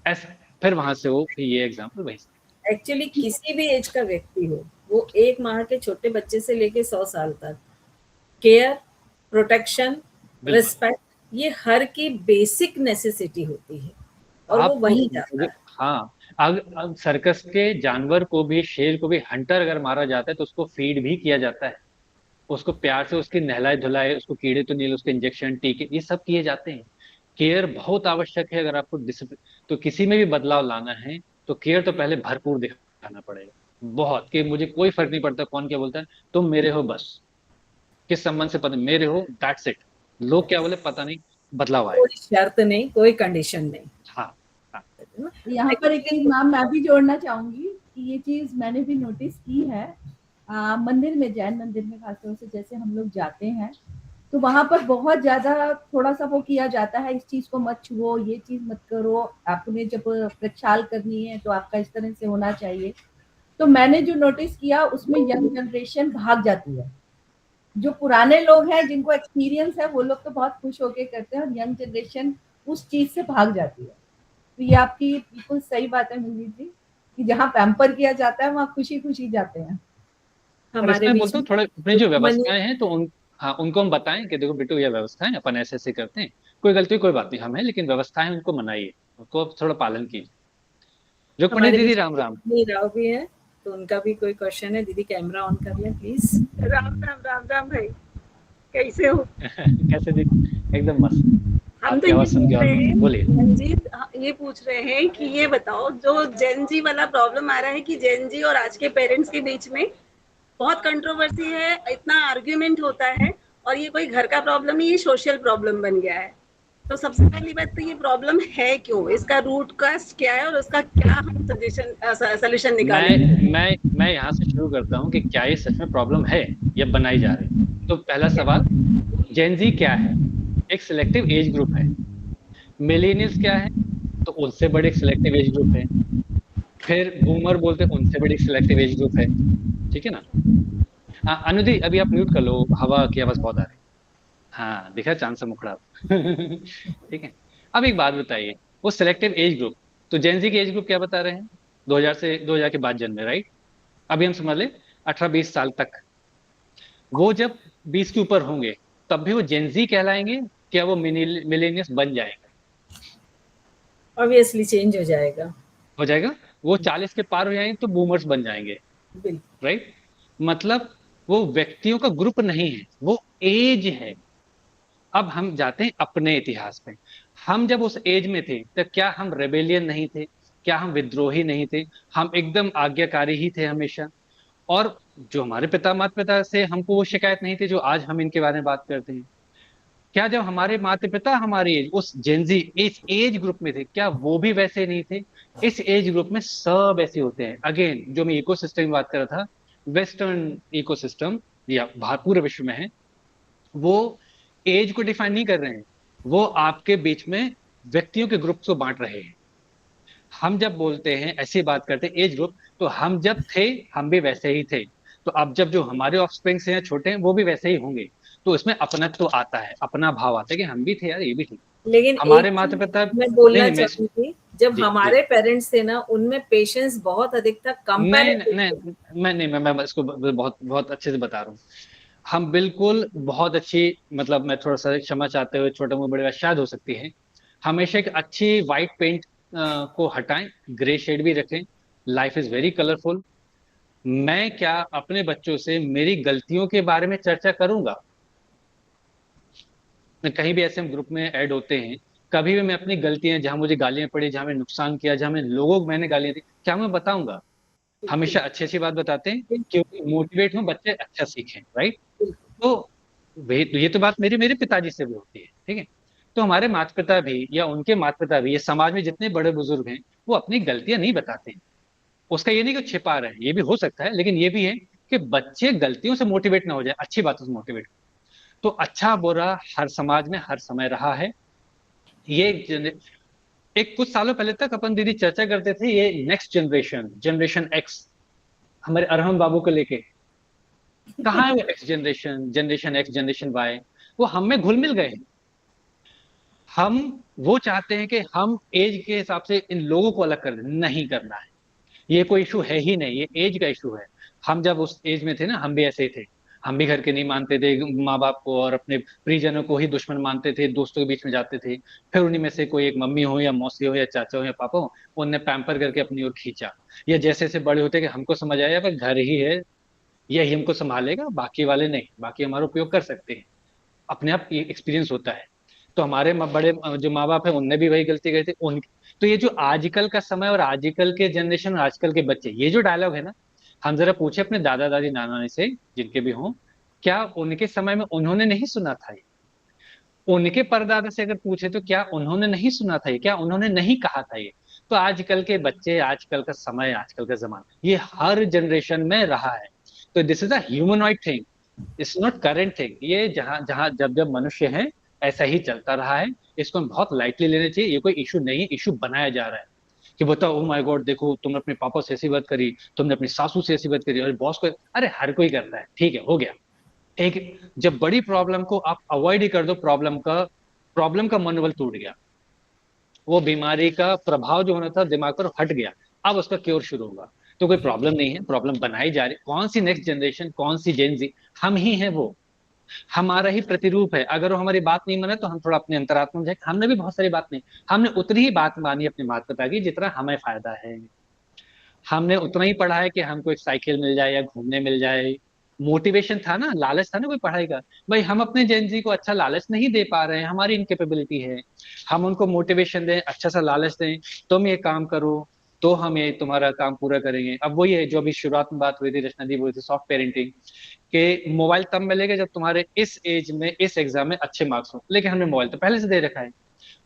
ऐसा। फिर वहां से वो ये एग्जाम्पल वही। एक्चुअली किसी भी एज का व्यक्ति हो, वो 1 माह के छोटे बच्चे से लेके 100 साल तक, केयर, प्रोटेक्शन, बिल्कुल। रिस्पेक्ट, ये हर की बेसिक नेसेसिटी होती है, और वो आपको वहीं जाता है। हाँ, अब सर्कस के जानवर को भी, शेर को भी, हंटर अगर मारा जाता है तो उसको फीड भी किया जाता है, उसको प्यार से उसकी नहलाए धुलाए, उसको कीड़े तो नहीं, उसके इंजेक्शन टीके ये सब किए जाते हैं। केयर बहुत आवश्यक है। अगर आपको डिसिप्लिन तो किसी में भी बदलाव लाना है, तो केयर तो पहले भरपूर दिखाना पड़ेगा, बहुत, कि मुझे कोई फर्क नहीं पड़ता कौन क्या बोलता है, तुम मेरे हो बस, किस संबंध से पता मेरे हो, दैट्स इट। लोग क्या बोले पता नहीं, बदलाव आएगा। कोई शर्त नहीं, कोई कंडीशन नहीं। हाँ हाँ। यहाँ पर एक चीज मैम मैं भी जोड़ना चाहूंगी कि ये चीज मैंने भी नोटिस की है, मंदिर में, जैन मंदिर में खासतौर से जैसे हम लोग जाते हैं, तो वहां पर बहुत ज्यादा थोड़ा सा वो किया जाता है, इस चीज को मत छुओ, ये चीज मत करो, आपने जब प्रक्षाल करनी है तो आपका इस तरह से होना चाहिए। तो मैंने जो नोटिस किया उसमें यंग जनरेशन भाग जाती है। जो पुराने लोग हैं जिनको एक्सपीरियंस है वो लोग तो बहुत खुश होके करते हैं, और यंग जनरेशन उस चीज से भाग जाती है। तो ये आपकी बिल्कुल सही बात है मंजीत जी, कि जहाँ पैम्पर किया जाता है वहाँ खुशी खुशी जाते हैं। और हमारे इसमें बीच बोलता हूँ में थोड़े अपनी जो व्यवस्थाएं हैं तो हाँ उनको हम बताएं कि देखो बेटू ये व्यवस्थाएं अपन ऐसे ऐसे करते हैं, कोई गलती कोई बात नहीं, हम है, लेकिन व्यवस्थाएं उनको मनाइए, उनको थोड़ा पालन कीजिए। रुक्मणी हमारे दीदी बीच राम में राम। कितनी राव भी है, तो उनका भी कोई क्वेश्चन है। दीदी कैमरा ऑन कर लें प्लीज। राम राम राम राम भाई, कैसे हो? कैसे दीदी? एकदम मस्त, हम तो आपकी ये आवाज सुन के पूछ और रहे हैं बोलिए। रंजीत, ये पूछ रहे हैं कि ये बताओ, जो जेन जी वाला प्रॉब्लम आ रहा है कि जेन जी और आज के पेरेंट्स के बीच में बहुत कंट्रोवर्सी है, इतना आर्ग्यूमेंट होता है, और ये कोई घर का प्रॉब्लम नहीं, ये सोशल प्रॉब्लम बन गया है। तो सबसे पहली बात तो ये प्रॉब्लम है क्यों, इसका रूट कॉज क्या है, और उसका क्या हम सोल्यूशन निकालें? मैं यहाँ से शुरू करता हूँ कि क्या ये सच में प्रॉब्लम है या बनाई जा रही। तो पहला सवाल, जेनजी क्या है? एक सिलेक्टिव एज ग्रुप है। मिलेनियल्स क्या है? तो उनसे बड़े एक सिलेक्टिव एज ग्रुप है। फिर बूमर बोलते हैं, उनसे बड़ी एक सिलेक्टिव एज ग्रुप है। ठीक है ना? हाँ अनुदी अभी आप म्यूट कर लो, हवा की आवाज बहुत आ रही है। हाँ दिखा चांद सा मुखड़ा। ठीक है। अब एक बात बताइए, वो सिलेक्टिव एज ग्रुप, तो जेनजी की एज ग्रुप क्या बता रहे हैं? 2000 के बाद जन्मे, राइट? अभी हम समझ ले 18-20 साल तक, वो जब 20 के ऊपर होंगे तब भी वो जेनजी कहलाएंगे? क्या वो मिलेनियल्स बन जाएंगे? ऑब्वियसली चेंज हो जाएगा। हो जाएगा। वो 40 के पार हो जाएंगे तो बूमर्स बन जाएंगे, बिल्कुल। राइट? मतलब वो व्यक्तियों का ग्रुप नहीं है, वो एज है। अब हम जाते हैं अपने इतिहास में। हम जब उस एज में थे तो क्या हम रेबेलियन नहीं थे? क्या हम विद्रोही नहीं थे? हम एकदम आज्ञाकारी ही थे हमेशा। और जो हमारे पिता माता पिता से हमको वो शिकायत नहीं थी जो आज हम इनके बारे में बात करते हैं। क्या जब हमारे माता पिता हमारी एज, उस जेनजी इस एज ग्रुप में थे, क्या वो भी वैसे नहीं थे? इस एज ग्रुप में सब ऐसे होते हैं। अगेन जो मैं इकोसिस्टम की बात कर रहा था, वेस्टर्न इकोसिस्टम या पूरे विश्व में है, वो एज को डिफाइन नहीं कर रहे हैं, वो आपके बीच में व्यक्तियों के ग्रुप को बांट रहे हैं। हम जब बोलते हैं ऐसी बात करते हैं एज ग्रुप, तो हम जब थे हम भी वैसे ही थे, तो अब जब जो हमारे ऑफस्प्रिंग से छोटे हैं वो भी वैसे ही होंगे। तो इसमें अपनत्व आता है, अपना भाव आता है कि हम भी थे यार, ये भी थे। लेकिन हमारे एक माता पिता मैं बोलना नहीं, चाहूंगी जब जी, हमारे पेरेंट्स थे ना, उनमें पेशेंस बहुत अधिक था नहीं कंपैरेटिव। मैं इसको बहुत बहुत अच्छे से बता रहा हूँ। हम बिल्कुल बहुत अच्छी, मतलब मैं थोड़ा सा क्षमा चाहते हुए, छोटे मुंह बड़े बात शायद हो सकती है, हमेशा एक अच्छी व्हाइट पेंट को हटाएं, ग्रे शेड भी रखें। Life is very colourful. मैं क्या अपने बच्चों से मेरी गलतियों के बारे में चर्चा करूंगा? कहीं भी ऐसे हम ग्रुप में ऐड होते हैं, कभी भी मैं अपनी गलतियां, जहां मुझे गालियां पड़ी, जहां मैंने नुकसान किया, जहां मैं लोगों को मैंने गालियां दी, क्या मैं बताऊंगा? बिल्कुल हमेशा अच्छी अच्छी बात बताते हैं, बिल्कुल क्योंकि मोटिवेट हो बच्चे अच्छा सीखें, राइट? बिल्कुल। तो ये तो बात मेरे मेरे पिताजी से भी होती है, ठीक है? तो हमारे माता पिता भी, या उनके माता पिता भी, ये समाज में जितने बड़े बुजुर्ग हैं, वो अपनी गलतियां नहीं बताते हैं। उसका ये नहीं कि वो छिपा रहे हैं, ये भी हो सकता है, लेकिन ये भी है कि बच्चे गलतियों से मोटिवेट ना हो जाए, अच्छी बातों से मोटिवेट। तो अच्छा बुरा हर समाज में हर समय रहा है। ये एक कुछ सालों पहले तक अपन दीदी चर्चा करते थे, ये नेक्स्ट जनरेशन, जनरेशन एक्स, हमारे अरहम बाबू को लेके, कहाँ है वो X generation, generation X, generation Y? वो हम में घुल मिल गए हैं। हम वो चाहते हैं कि हम एज के हिसाब से इन लोगों को अलग कर दें, नहीं करना है। ये कोई इशू है ही नहीं, ये एज का इशू है। हम जब उस एज में थे ना, हम भी ऐसे ही थे। हम भी घर के नहीं मानते थे, माँ बाप को और अपने परिजनों को ही दुश्मन मानते थे, दोस्तों के बीच में जाते थे। फिर उन्हीं में से कोई एक मम्मी हो या मौसी हो या चाचा हो या पापा हो, उनने पैम्पर करके अपनी ओर खींचा। या जैसे जैसे बड़े होते कि हमको समझ आया पर घर ही है, यही हमको संभालेगा, बाकी वाले नहीं, बाकी हमारा उपयोग कर सकते हैं। अपने आप एक्सपीरियंस होता है। तो हमारे बड़े जो माँ बाप है, उनने भी वही गलती करी थी उन। तो ये जो आजकल का समय और आजकल के जनरेशन और आजकल के बच्चे, ये जो डायलॉग है ना, हम जरा पूछे अपने दादा दादी नाना नानी से, जिनके भी हों, क्या उनके समय में उन्होंने नहीं सुना था ये? उनके परदादा से अगर पूछे तो क्या उन्होंने नहीं सुना था ये? क्या उन्होंने नहीं कहा था ये? तो आजकल के बच्चे, आजकल का समय, आजकल का जमाना, ये हर जनरेशन में रहा है। तो this is a humanoid thing, it's not current thing. ये जहां जहां जब जब मनुष्य है, ऐसा ही चलता रहा है। इसको हम बहुत लाइटली लेना चाहिए। ये कोई इशू नहीं है, इशू बनाया जा रहा है कि बताओ, ओ माय गॉड, देखो तुमने अपने पापा से ऐसी बात करी, तुमने अपनी सासू से ऐसी बात करी, और बॉस को। अरे हर कोई करता है, ठीक है, हो गया। एक जब बड़ी प्रॉब्लम को आप अवॉइड ही कर दो, प्रॉब्लम का मनोबल टूट गया, वो बीमारी का प्रभाव जो होना था दिमाग पर हट गया। अब उसका क्योर शुरू होगा। तो कोई प्रॉब्लम नहीं है, प्रॉब्लम बनाई जा रही। कौन सी नेक्स्ट जनरेशन, कौन सी जेनजी? हम ही हैं वो, हमारा ही प्रतिरूप है। अगर वो हमारी बात नहीं माने तो हम थोड़ा अपने अंतरात्मा में जाए, हमने भी बहुत सारी बात नहीं, हमने उतनी ही बात मानी अपने माता पिता की जितना हमें फायदा है। हमने उतना ही पढ़ा है कि हमको एक साइकिल मिल जाए या घूमने मिल जाए। मोटिवेशन था ना, लालच था ना कोई पढ़ाई का। भाई हम अपने जेनजी को अच्छा लालच नहीं दे पा रहे हैं, हमारी इनकेपेबिलिटी है। हम उनको मोटिवेशन दें, अच्छा सा लालच दें, तुम ये काम करो तो हम ये तुम्हारा काम पूरा करेंगे। अब वही है जो अभी शुरुआत में बात हुई थी, रचना दी बोली थी, सॉफ्ट पेरेंटिंग, कि मोबाइल तब मिलेगा जब तुम्हारे इस एज में इस एग्जाम में अच्छे मार्क्स हो। लेकिन हमने मोबाइल तो पहले से दे रखा है,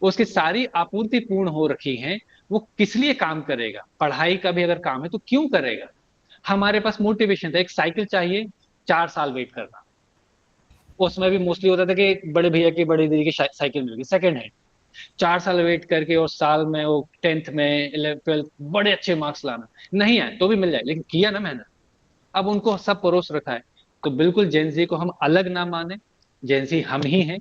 उसकी सारी आपूर्ति पूर्ण हो रखी है। वो किस लिए काम करेगा? पढ़ाई का भी अगर काम है तो क्यों करेगा? हमारे पास मोटिवेशन था, एक साइकिल चाहिए, 4 साल वेट करना। उसमें भी मोस्टली होता था कि बड़े भैया की, बड़ी दीदी की साइकिल मिल गई सेकंड हैंड। 4 साल वेट करके और साल में वो 10th में 11th 12th बड़े अच्छे मार्क्स लाना। नहीं आए तो भी मिल जाए, लेकिन किया ना मेहनत। अब उनको सब परोस रखा है। तो बिल्कुल जेंजी को हम अलग ना माने। जेंजी हम ही हैं,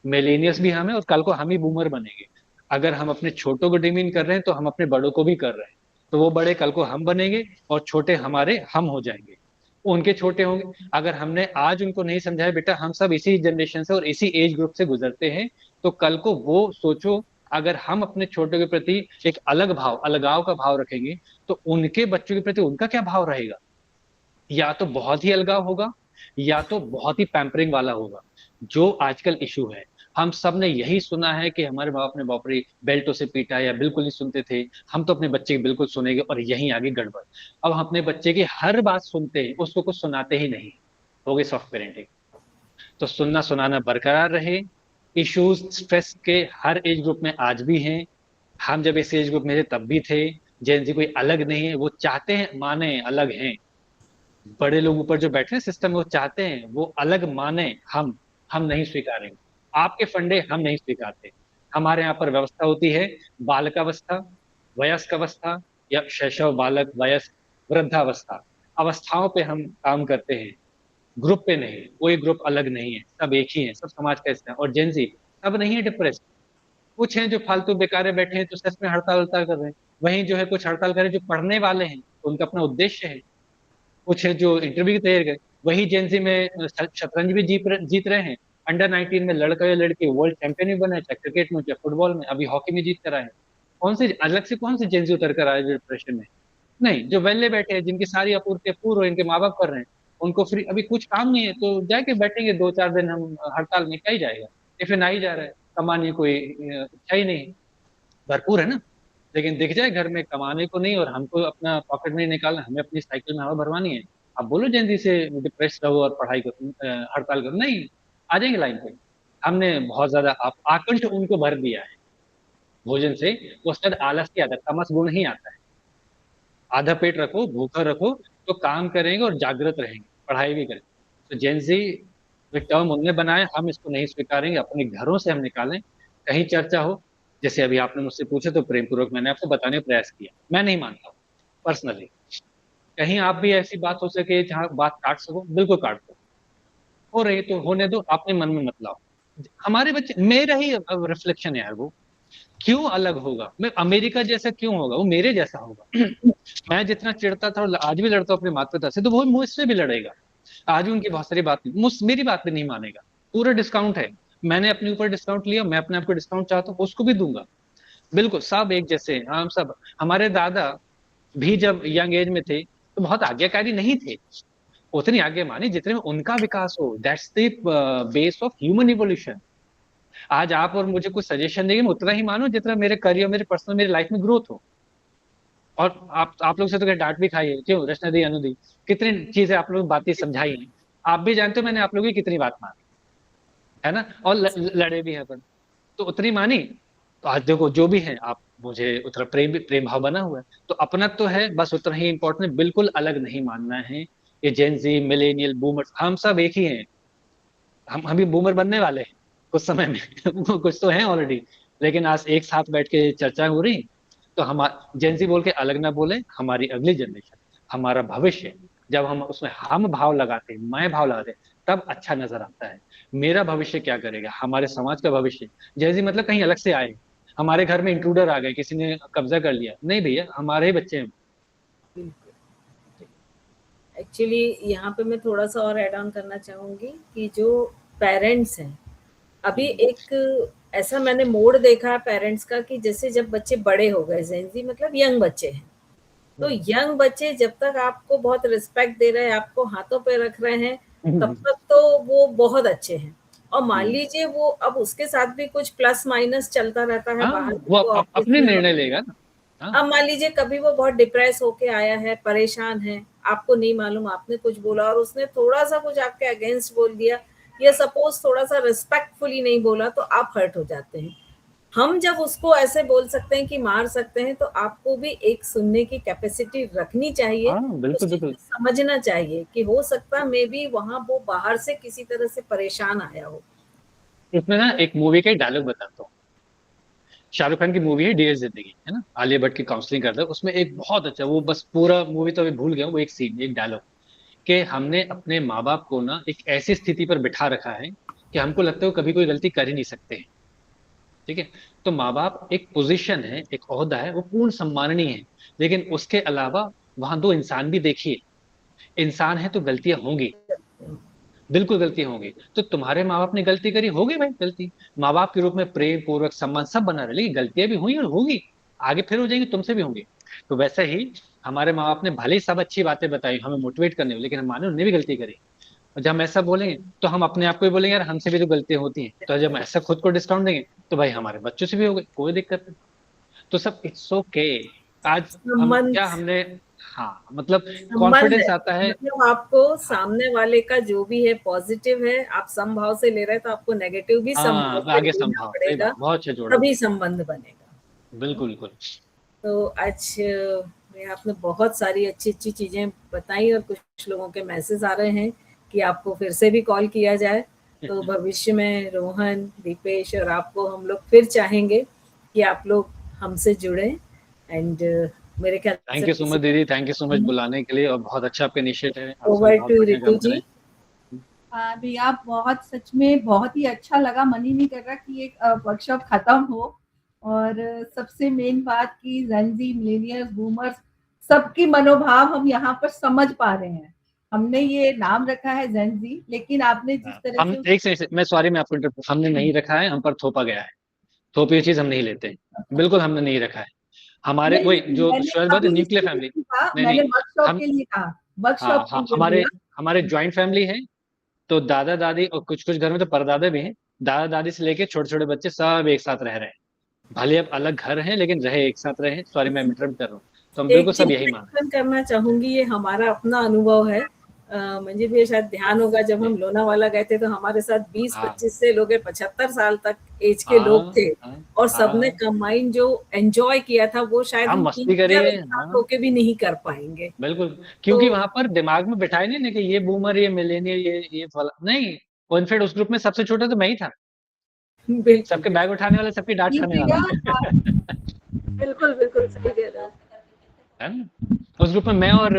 मिलेनियल्स भी हम हैं, और कल को हम ही बूमर बनेंगे। अगर हम अपने छोटों को डिमीन कर रहे हैं तो हम अपने बड़ों को भी कर रहे हैं। तो वो बड़े कल को हम बनेंगे और छोटे हमारे हम हो जाएंगे, उनके छोटे होंगे। अगर हमने आज उनको नहीं समझाया, बेटा हम सब इसी जनरेशन से और इसी एज ग्रुप से गुजरते हैं, तो कल को वो सोचो, अगर हम अपने छोटों के प्रति एक अलग भाव, अलगाव का भाव रखेंगे, तो उनके बच्चों के प्रति उनका क्या भाव रहेगा? या तो बहुत ही अलगाव होगा, या तो बहुत ही पैम्परिंग वाला होगा, जो आजकल इशू है। हम सब ने यही सुना है कि हमारे बाप ने बाप रे बेल्टों से पीटा, या बिल्कुल नहीं सुनते थे। हम तो अपने बच्चे की बिल्कुल सुनेंगे, और यहीं आगे गड़बड़। अब हम अपने बच्चे की हर बात सुनते हैं, उसको कुछ सुनाते ही नहीं। हो गई सॉफ्ट पेरेंटिंग। तो सुनना सुनाना बरकरार रहे। इश्यूज स्ट्रेस के हर एज ग्रुप में आज भी हैं। हम जब इस एज ग्रुप में थे तब भी थे। जैन जी कोई अलग नहीं है, वो चाहते हैं माने अलग हैं। बड़े लोग ऊपर जो बैठे हैं सिस्टम में, वो चाहते हैं वो अलग माने। हम नहीं स्वीकारेंगे। आपके फंडे हम नहीं स्वीकारते। हमारे यहाँ पर व्यवस्था होती है, बालकावस्था, वयस्क अवस्था, या शैशव, बालक, वयस्क, वृद्धावस्था। अवस्थाओं पे हम काम करते हैं, ग्रुप पे नहीं। कोई ग्रुप अलग नहीं है, सब एक ही है, सब समाज का हिस्सा है। और जेंजी सब नहीं है डिप्रेस, कुछ हैं जो फालतू बेकारे बैठे हैं, तो सच में हड़ताल कर रहे हैं। वहीं जो है कुछ हड़ताल कर रहे हैं जो पढ़ने वाले हैं, तो उनका अपना उद्देश्य है। कुछ है जो इंटरव्यू की तैयारी करे। वही जेनजी में शतरंज भी जीत रहे हैं। अंडर-19 में लड़का या लड़की वर्ल्ड चैंपियन भी बना है, चाहे क्रिकेट में, चाहे फुटबॉल में, अभी हॉकी में जीत कर आए हैं। कौन से जेनजी उतर कर आए जो डिप्रेशन में? नहीं, जो वेले बैठे हैं, जिनकी सारी आपूर्ति पूर्व इनके माँ बाप कर रहे हैं, उनको फ्री अभी कुछ काम नहीं है तो जाके बैठेंगे 2-4 दिन, हम हड़ताल में, क्या ही जाएगा? टिफिन आ ही जा रहा है, कमाने कोई इच्छा ही नहीं, भरपूर है ना। लेकिन दिख जाए घर में कमाने को नहीं और हमको अपना पॉकेट मनी निकालना, हमें अपनी साइकिल में हवा भरवानी है, आप बोलो जल्दी से डिप्रेस रहो और पढ़ाई करो, हड़ताल करो, नहीं आ जाएंगे लाइन पे। हमने बहुत ज्यादा आकंठ उनको भर दिया है भोजन से, वो शायद आलस की आदत, तमस गुण ही आता है। आधा पेट रखो, भूखा रखो, तो काम करेंगे और जागृत रहेंगे, पढ़ाई भी करेंगे। तो जेनजी टर्म उन्होंने बनाया, हम इसको नहीं स्वीकारेंगे, अपने घरों से हम निकालें। कहीं चर्चा हो, जैसे अभी आपने मुझसे पूछा तो प्रेम पूर्वक मैंने आपको बताने का प्रयास किया, मैं नहीं मानता हूँ पर्सनली। कहीं आप भी ऐसी बात हो सके जहाँ बात काट सको, बिल्कुल काट दो, हो रही तो होने दो, अपने मन में मत लाओ। हमारे बच्चे मेरा ही रिफ्लेक्शन है यार, वो क्यों अलग होगा? मैं अमेरिका जैसा क्यों होगा? वो मेरे जैसा होगा। मैं जितना चिढ़ता था और आज भी लड़ता हूँ अपने माता पिता से, तो वो मुझसे भी लड़ेगा। आज भी उनकी बहुत सारी बात मेरी बात भी नहीं मानेगा। पूरा डिस्काउंट है, मैंने अपने ऊपर डिस्काउंट लिया, मैं अपने आप को डिस्काउंट चाहता हूँ, उसको भी दूंगा। बिल्कुल सब एक जैसे हैं, हम सब। हमारे दादा भी जब यंग एज में थे तो बहुत आज्ञाकारी नहीं थे, उतनी आज्ञा मानी जितने में उनका विकास हो। That's the base of human evolution. आज आप और मुझे कुछ सजेशन देंगे, मैं उतना ही मानूं जितना मेरे करियर, मेरे पर्सनल, मेरी लाइफ में ग्रोथ हो। और आप लोग से तो डांट भी खाई है, क्यों रचना दी, अनुदी, कितनी चीजें आप लोग बातें समझाई हैं। आप भी जानते हो मैंने आप लोगों की कितनी बात मानी है ना, और लड़े भी हैं अपन, तो उतनी मानी। तो आज देखो जो भी है, आप मुझे उतना प्रेम भाव बना हुआ है, तो अपना तो है, बस उतना ही इंपॉर्टेंट है, बिल्कुल अलग नहीं मानना है। ये जेनजी, मिलेनियल, बूमर्स, हम सब एक ही हैं। हम भी बूमर बनने वाले हैं कुछ समय में कुछ तो हैं ऑलरेडी। लेकिन आज एक साथ बैठ के चर्चा हो रही, तो हम जेनजी बोल के अलग ना बोले, हमारी अगली जनरेशन, हमारा भविष्य, जब हम उसमें हम भाव लगाते हैं, मैं भाव लगाते हैं, तब अच्छा नजर आता है। मेरा भविष्य क्या करेगा, हमारे समाज का भविष्य। जेनजी मतलब कहीं अलग से आए, हमारे घर में इंट्रूडर आ गए, किसी ने कब्जा कर लिया, नहीं भैया, हमारे ही बच्चे हैं। एक्चुअली यहाँ पे मैं थोड़ा सा और ऐड ऑन करना चाहूंगी कि जो पेरेंट्स हैं, अभी एक ऐसा मैंने मोड़ देखा पेरेंट्स का कि जैसे जब बच्चे बड़े हो गए, जेनजी मतलब यंग बच्चे हैं, तो यंग बच्चे जब तक आपको बहुत रिस्पेक्ट दे रहे हैं, आपको हाथों पे रख रहे हैं, तब तक तो वो बहुत अच्छे हैं। और मान लीजिए वो अब उसके साथ भी कुछ प्लस माइनस चलता रहता है बाहर, वो अपने निर्णय लेगा ना। अब मान लीजिए कभी वो बहुत डिप्रेस होके आया है, परेशान है, आपको नहीं मालूम, आपने कुछ बोला और उसने थोड़ा सा कुछ आपके अगेंस्ट बोल दिया, या सपोज थोड़ा सा रिस्पेक्टफुली नहीं बोला, तो आप हर्ट हो जाते हैं। हम जब उसको ऐसे बोल सकते हैं कि मार सकते हैं, तो आपको भी एक सुनने की कैपेसिटी रखनी चाहिए, बिल्कुल समझना चाहिए कि हो सकता मे बी वहां वो बाहर से किसी तरह से परेशान आया हो। इसमें ना एक मूवी का डायलॉग बताता हूँ, शाहरुख खान की मूवी है डियर जिंदगी, है ना, आलिया भट्ट की काउंसलिंग करता है, उसमें एक बहुत अच्छा, वो बस पूरा मूवी तो अभी भूल गया हूँ, वो एक सीन, एक डायलॉग, कि हमने अपने माँ बाप को ना एक ऐसी स्थिति पर बिठा रखा है कि हमको लगता है वो कभी कोई गलती कर ही नहीं सकते हैं। ठीक है, तो माँ बाप एक पोजीशन है, एक ओहदा है, वो पूर्ण सम्माननीय है, लेकिन उसके अलावा वहां दो इंसान भी देखिए। इंसान है तो गलतियां होंगी, बिल्कुल गलती होंगी। तो तुम्हारे माँ बाप ने गलती करी, होगी भाई गलती, माँ बाप के रूप में प्रेम पूर्वक सम्मान सब बना रहे, लेकिन गलतियां भी हुई और होगी, आगे फिर हो जाएंगी, तुमसे भी होंगी। तो वैसे ही हमारे माँ बाप ने भले ही सब अच्छी बातें बताई हमें मोटिवेट करने में, लेकिन हम माने उन्होंने भी गलती करी। और जब हम ऐसा बोलेंगे तो हम अपने आप को ही बोलेंगे यार हमसे भी तो गलतियां होती हैं, तो जब हम ऐसा खुद को डिस्काउंट देंगे तो भाई हमारे बच्चों से भी हो गई, कोई दिक्कत नहीं। तो सब इट्स ओके। आज हम क्या, हमने हाँ मतलब कॉन्फिडेंस आता है, मतलब आपको सामने वाले का जो भी है पॉजिटिव है, आप समभाव से ले रहे हैं, तो आपको नेगेटिव भी आगे संभाव पड़ेगा, बहुत अच्छा जोड़ा, तभी संबंध बनेगा। बिल्कुल। तो आज आपने बहुत सारी अच्छी अच्छी चीजें बताई, और कुछ लोगों के मैसेज आ रहे हैं कि आपको फिर से भी कॉल किया जाए, तो भविष्य में रोहन, दीपेश और आपको हम लोग फिर चाहेंगे कि आप लोग हमसे जुड़े। एंड मेरे ख्याल से थैंक यू सो मच दीदी, थैंक यू सो मच बुलाने के लिए, और बहुत अच्छा आपका इनिशिएटिव है। ओवर टू रितु जी। भैया बहुत सच में बहुत ही अच्छा लगा, मन ही नहीं कर रहा कि एक वर्कशॉप खत्म हो। और सबसे मेन बात की जेनजी, मिलेनियल्स, बूमर्स सबकी मनोभाव हम यहाँ पर समझ पा रहे हैं। हमने ये नाम रखा है जेनजी, लेकिन आपने जिस तरह हम से एक से मैं सॉरी मैं आपको हमने नहीं रखा है, हम पर थोपा गया है। थोपी ये चीज हम नहीं लेते हैं, बिल्कुल हमने नहीं रखा है। हमारे नहीं, वही जो मैंने शायद बात है, कभी न्यूक्लियर इसलिए फैमिली। नहीं कहा, नहीं मैंने नहीं, वर्कशॉप हम के लिए कहा, हाँ वर्कशॉप के हाँ लिए हमारे बोला। हमारे ज्वाइंट फैमिली है, तो दादा दादी और कुछ कुछ घर में तो परदादा भी हैं। दादा दादी से लेके छोटे छोटे बच्चे सब एक साथ रह रहे हैं, भले अब अलग घर हैं लेकिन रहे एक साथ रहे। सॉरी मैं इंटरप्ट कर रहा हूँ, तो हम एक बिल्कुल चीज सब यही मान मेंशन करना चाहूंगी, ये हमारा अपना अनुभव है। मुझे भी शायद ध्यान होगा, जब हम लोनावाला गए थे तो हमारे साथ 20-25 से लोग 75 साल तक एज के लोग थे, और सबने कंबाइन जो एंजॉय किया था वो शायद हम हम मस्ती करी है, एक साथ होके भी नहीं कर पाएंगे। बिल्कुल। क्योंकि तो वहां पर दिमाग में बिठाए नहीं ना कि ये बूमर, ये मिलेनियर, ये फला नहीं। और इनफेक्ट उस ग्रुप में सबसे छोटा तो मैं ही था, बिल्कुल सबके बैग उठाने वाला, सबकी डांट खाने दीपिका, वाला। बिल्कुल बिल्कुल सही कह रहे हो। है ना। उस ग्रुप में मैं और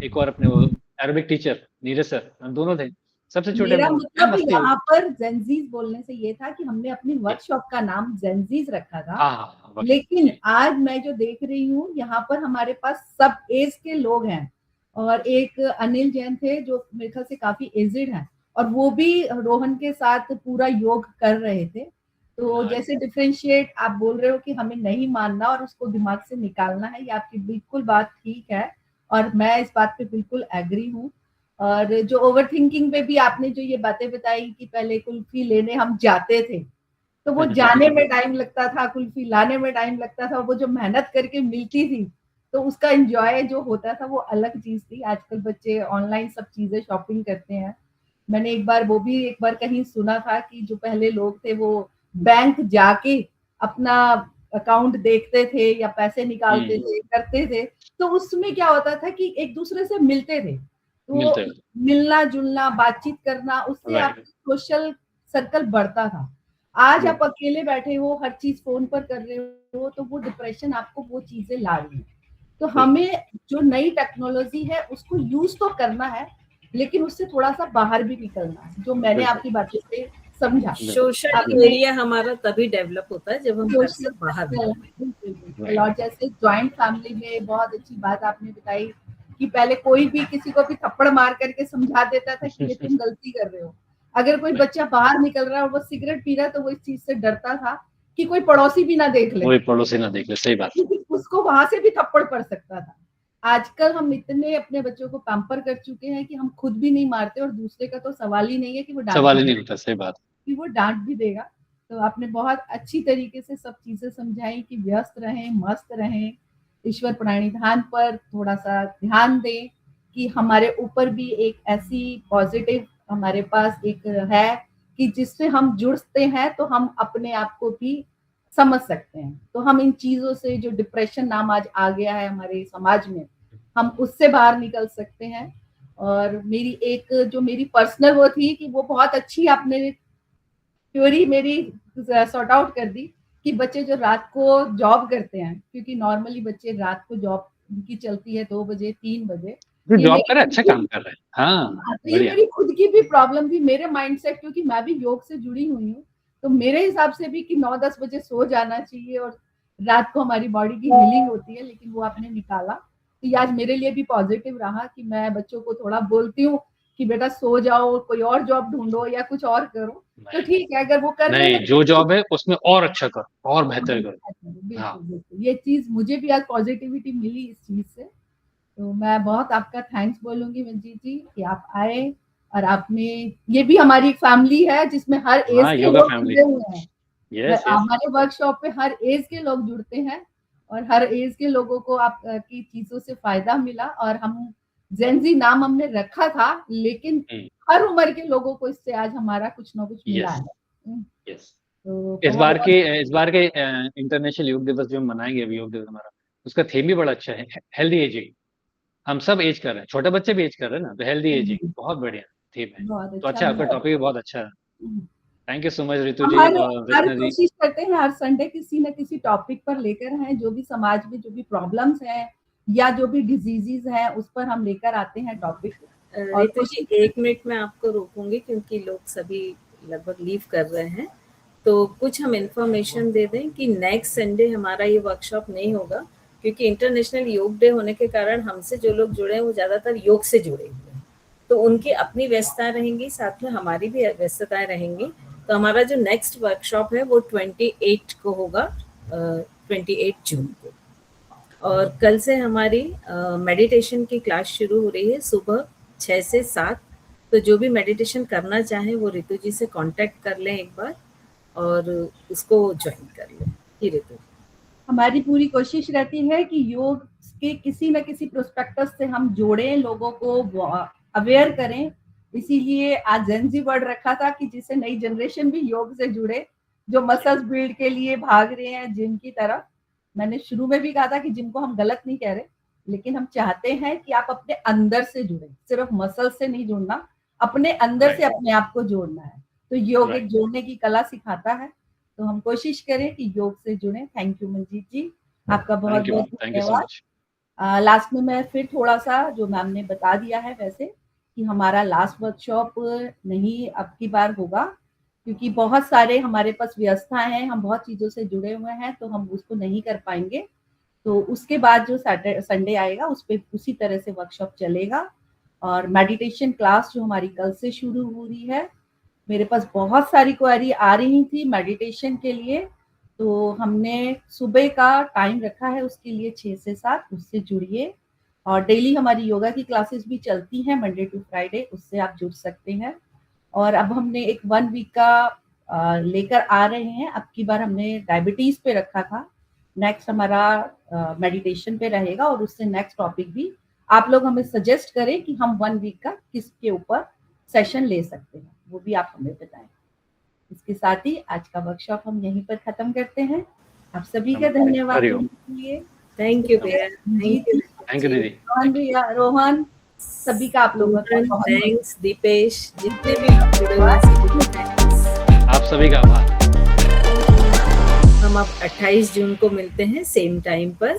एक और अपने वो अरबिक टीचर नीरज सर, हम दोनों थे, सबसे छोटे मेरा हम दोनों। क्या मतलब मस्ती हुई। यहाँ पर जेनजीज बोलने से ये था कि हमने अपनी वर्कशॉप का नाम जेनजीज रखा था। हाँ लेकिन आज मैं जो देख रही हूँ यहाँ पर हमारे पास सब एज के लोग हैं, और एक अनिल जैन थे जो मेरे ख्याल से काफी एजिड हैं, और वो भी रोहन के साथ पूरा योग कर रहे थे। तो जैसे डिफरेंशिएट आप बोल रहे हो कि हमें नहीं मानना और उसको दिमाग से निकालना है, ये आपकी बिल्कुल बात ठीक है, और मैं इस बात पे बिल्कुल एग्री हूँ। और जो ओवर थिंकिंग पे भी आपने जो ये बातें बताई कि पहले कुल्फी लेने हम जाते थे, तो वो जाने में टाइम लगता था, कुल्फी लाने में टाइम लगता था, वो जो मेहनत करके मिलती थी तो उसका एंजॉय जो होता था वो अलग चीज थी। आजकल बच्चे ऑनलाइन सब चीजें शॉपिंग करते हैं। मैंने एक बार कहीं सुना था कि जो पहले लोग थे वो बैंक जाके अपना अकाउंट देखते थे या पैसे निकालते थे, करते थे, तो उसमें क्या होता था कि एक दूसरे से मिलते थे, तो मिलना जुलना, बातचीत करना, उससे आपका सोशल सर्कल बढ़ता था। आज आप अकेले बैठे हो, हर चीज फोन पर कर रहे हो, तो वो डिप्रेशन आपको वो चीजें ला रही है। तो हमें जो नई टेक्नोलॉजी है उसको यूज तो करना है, लेकिन उससे थोड़ा सा बाहर भी निकलना है, जो मैंने आपकी बातों से समझा। सोशल एरिया हमारा तभी डेवलप होता है जब हम घर से बाहर बिल्कुल। और जैसे ज्वाइंट फैमिली में बहुत अच्छी बात आपने बताई कि पहले कोई भी किसी को भी थप्पड़ मार करके समझा देता था कि ये तुम गलती कर रहे हो। अगर कोई बच्चा बाहर निकल रहा है और वो सिगरेट पी रहा है तो वो इस चीज से डरता था कि कोई पड़ोसी भी ना देख ले, कोई पड़ोसी ना देख ले, सही बात, उसको वहां से भी थप्पड़ पड़ सकता था। आजकल हम इतने अपने बच्चों को पैम्पर कर चुके हैं कि हम खुद भी नहीं मारते, और दूसरे का तो सवाल ही नहीं है कि वो सवाल ही नहीं होता, सही बात, कि वो डांट भी देगा। तो आपने बहुत अच्छी तरीके से सब चीजें समझाई कि व्यस्त रहें, मस्त रहें, ईश्वर प्रणिधान पर थोड़ा सा ध्यान दें, कि हमारे ऊपर भी एक ऐसी पॉजिटिव हमारे पास एक है कि जिससे हम जुड़ते हैं तो हम अपने आप को भी समझ सकते हैं। तो हम इन चीजों से, जो डिप्रेशन नाम आज आ गया है हमारे समाज में, हम उससे बाहर निकल सकते हैं। और मेरी पर्सनल वो थी कि वो बहुत अच्छी आपने थ्योरी मेरी सॉर्ट आउट कर दी कि बच्चे जो रात को जॉब करते हैं, क्योंकि नॉर्मली बच्चे रात को जॉब उनकी चलती है 2 बजे 3 बजे, जो जॉब कर रहे हैं अच्छा काम कर रहे हैं। हाँ, ये मेरी खुद की भी प्रॉब्लम थी, मेरे माइंडसेट, क्योंकि मैं भी योग से जुड़ी हुई हूँ, तो मेरे हिसाब से भी कि 9-10 बजे सो जाना चाहिए और रात को हमारी बॉडी की हीलिंग होती है, लेकिन वो आपने निकाला। तो ये आज मेरे लिए भी पॉजिटिव रहा कि मैं बच्चों को थोड़ा बोलती हूँ कि बेटा सो जाओ, कोई और जॉब ढूंढो या कुछ और करो, तो ठीक है। अगर वो कर रहे हैं जो जॉब है उसमें और अच्छा करो, और बेहतर करो। बिल्कुल, ये चीज मुझे भी आज पॉजिटिविटी मिली इस चीज से। तो मैं बहुत आपका थैंक्स बोलूंगी मंजीत जी कि आप आए, और आपने, ये भी हमारी एक फैमिली है जिसमें हर एज के लोग जुड़े हुए हैं। हमारे वर्कशॉप पे हर एज के लोग जुड़ते हैं, और हर एज के लोगों को आप की चीजों से फायदा मिला। और हम जेनजी नाम हमने रखा था, लेकिन हर उम्र के लोगों को इससे आज हमारा कुछ ना कुछ मिला है। तो इस बार के इंटरनेशनल योग दिवस जो हम मनाएंगे, अभी योग दिवस हमारा, उसका थीम भी बड़ा अच्छा है, हेल्दी एजिंग। हम सब एज कर रहे हैं, छोटे बच्चे भी एज कर रहे हैं ना, तो हेल्दी एजिंग बहुत बढ़िया थीम है। तो अच्छा, आपका टॉपिक भी बहुत अच्छा है। Thank you so much Ritu ji और कृष्णा जी। कोशिश करते हैं हर संडे किसी न किसी टॉपिक पर लेकर हैं, जो भी समाज में जो भी प्रॉब्लम्स हैं या जो भी डिजीजेस हैं उस पर हम लेकर आते हैं टॉपिक। रितु जी 1 मिनट में आपको रोकूंगी क्योंकि लोग सभी लगभग लीव कर रहे हैं, तो कुछ हम इंफॉर्मेशन दे दें कि नेक्स्ट संडे हमारा ये वर्कशॉप नहीं होगा, क्योंकि इंटरनेशनल योग डे होने के कारण हमसे जो लोग जुड़े हैं वो ज़्यादातर योग से जुड़े हुए हैं, तो उनकी अपनी व्यस्तताएं रहेंगी, साथ में हमारी भी व्यस्तताएं रहेंगी। तो हमारा जो नेक्स्ट वर्कशॉप है वो 28 को होगा, 28 जून को। और कल से हमारी मेडिटेशन की क्लास शुरू हो रही है सुबह 6 से 7। तो जो भी मेडिटेशन करना चाहें वो रितु जी से कांटेक्ट कर लें एक बार और उसको ज्वाइन कर लें। ही रितु, हमारी पूरी कोशिश रहती है कि योग के किसी न किसी प्रोस्पेक्टस से हम जोड़ें, लोगों को अवेयर करें। इसीलिए आज जेनजी वर्ड रखा था कि जिससे नई जनरेशन भी योग से जुड़े, जो मसल्स बिल्ड के लिए भाग रहे हैं जिम की तरफ। मैंने शुरू में भी कहा था कि जिम को हम गलत नहीं कह रहे, लेकिन हम चाहते हैं कि आप अपने अंदर से जुड़े, सिर्फ मसल से नहीं जुड़ना, अपने अंदर से अपने आप को जोड़ना है। तो योग एक जोड़ने की कला सिखाता है, तो हम कोशिश करें कि योग से जुड़े। थैंक यू मंजीत जी, आपका बहुत बहुत धन्यवाद। लास्ट में मैं फिर थोड़ा सा जो मैम ने बता दिया है वैसे, कि हमारा लास्ट वर्कशॉप नहीं अब की बार होगा, क्योंकि बहुत सारे हमारे पास व्यवस्थाएं हैं, हम बहुत चीजों से जुड़े हुए हैं, तो हम उसको नहीं कर पाएंगे। तो उसके बाद जो संडे आएगा उस पे उसी तरह से वर्कशॉप चलेगा। और मेडिटेशन क्लास जो हमारी कल से शुरू हो रही है, मेरे पास बहुत सारी क्वेरी आ रही थी मेडिटेशन के लिए, तो हमने सुबह का टाइम रखा है उसके लिए 6 से 7, उससे जुड़िए। और डेली हमारी योगा की क्लासेस भी चलती हैं मंडे टू फ्राइडे, उससे आप जुड़ सकते हैं। और अब हमने एक 1 वीक का लेकर आ रहे हैं, अब की बार हमने डायबिटीज पे रखा था, नेक्स्ट हमारा मेडिटेशन पे रहेगा, और उससे नेक्स्ट टॉपिक भी आप लोग हमें सजेस्ट करें कि हम 1 वीक का किसके ऊपर सेशन ले सकते हैं, वो भी आप हमें बताएं। इसके साथ ही आज का वर्कशॉप हम यहीं पर खत्म करते हैं। आप सभी का धन्यवाद देने के लिए। थैंक यू भैया, थैंक यू दीदी, रोहन भैया, रोहन, सभी का आप लोगों का बहुत थैंक्स। दीपेश, जितने भी लोग जुड़े हुए हैं सभी को थैंक्स। आप सभी का आभार। हम अब 28 जून को मिलते हैं सेम टाइम पर।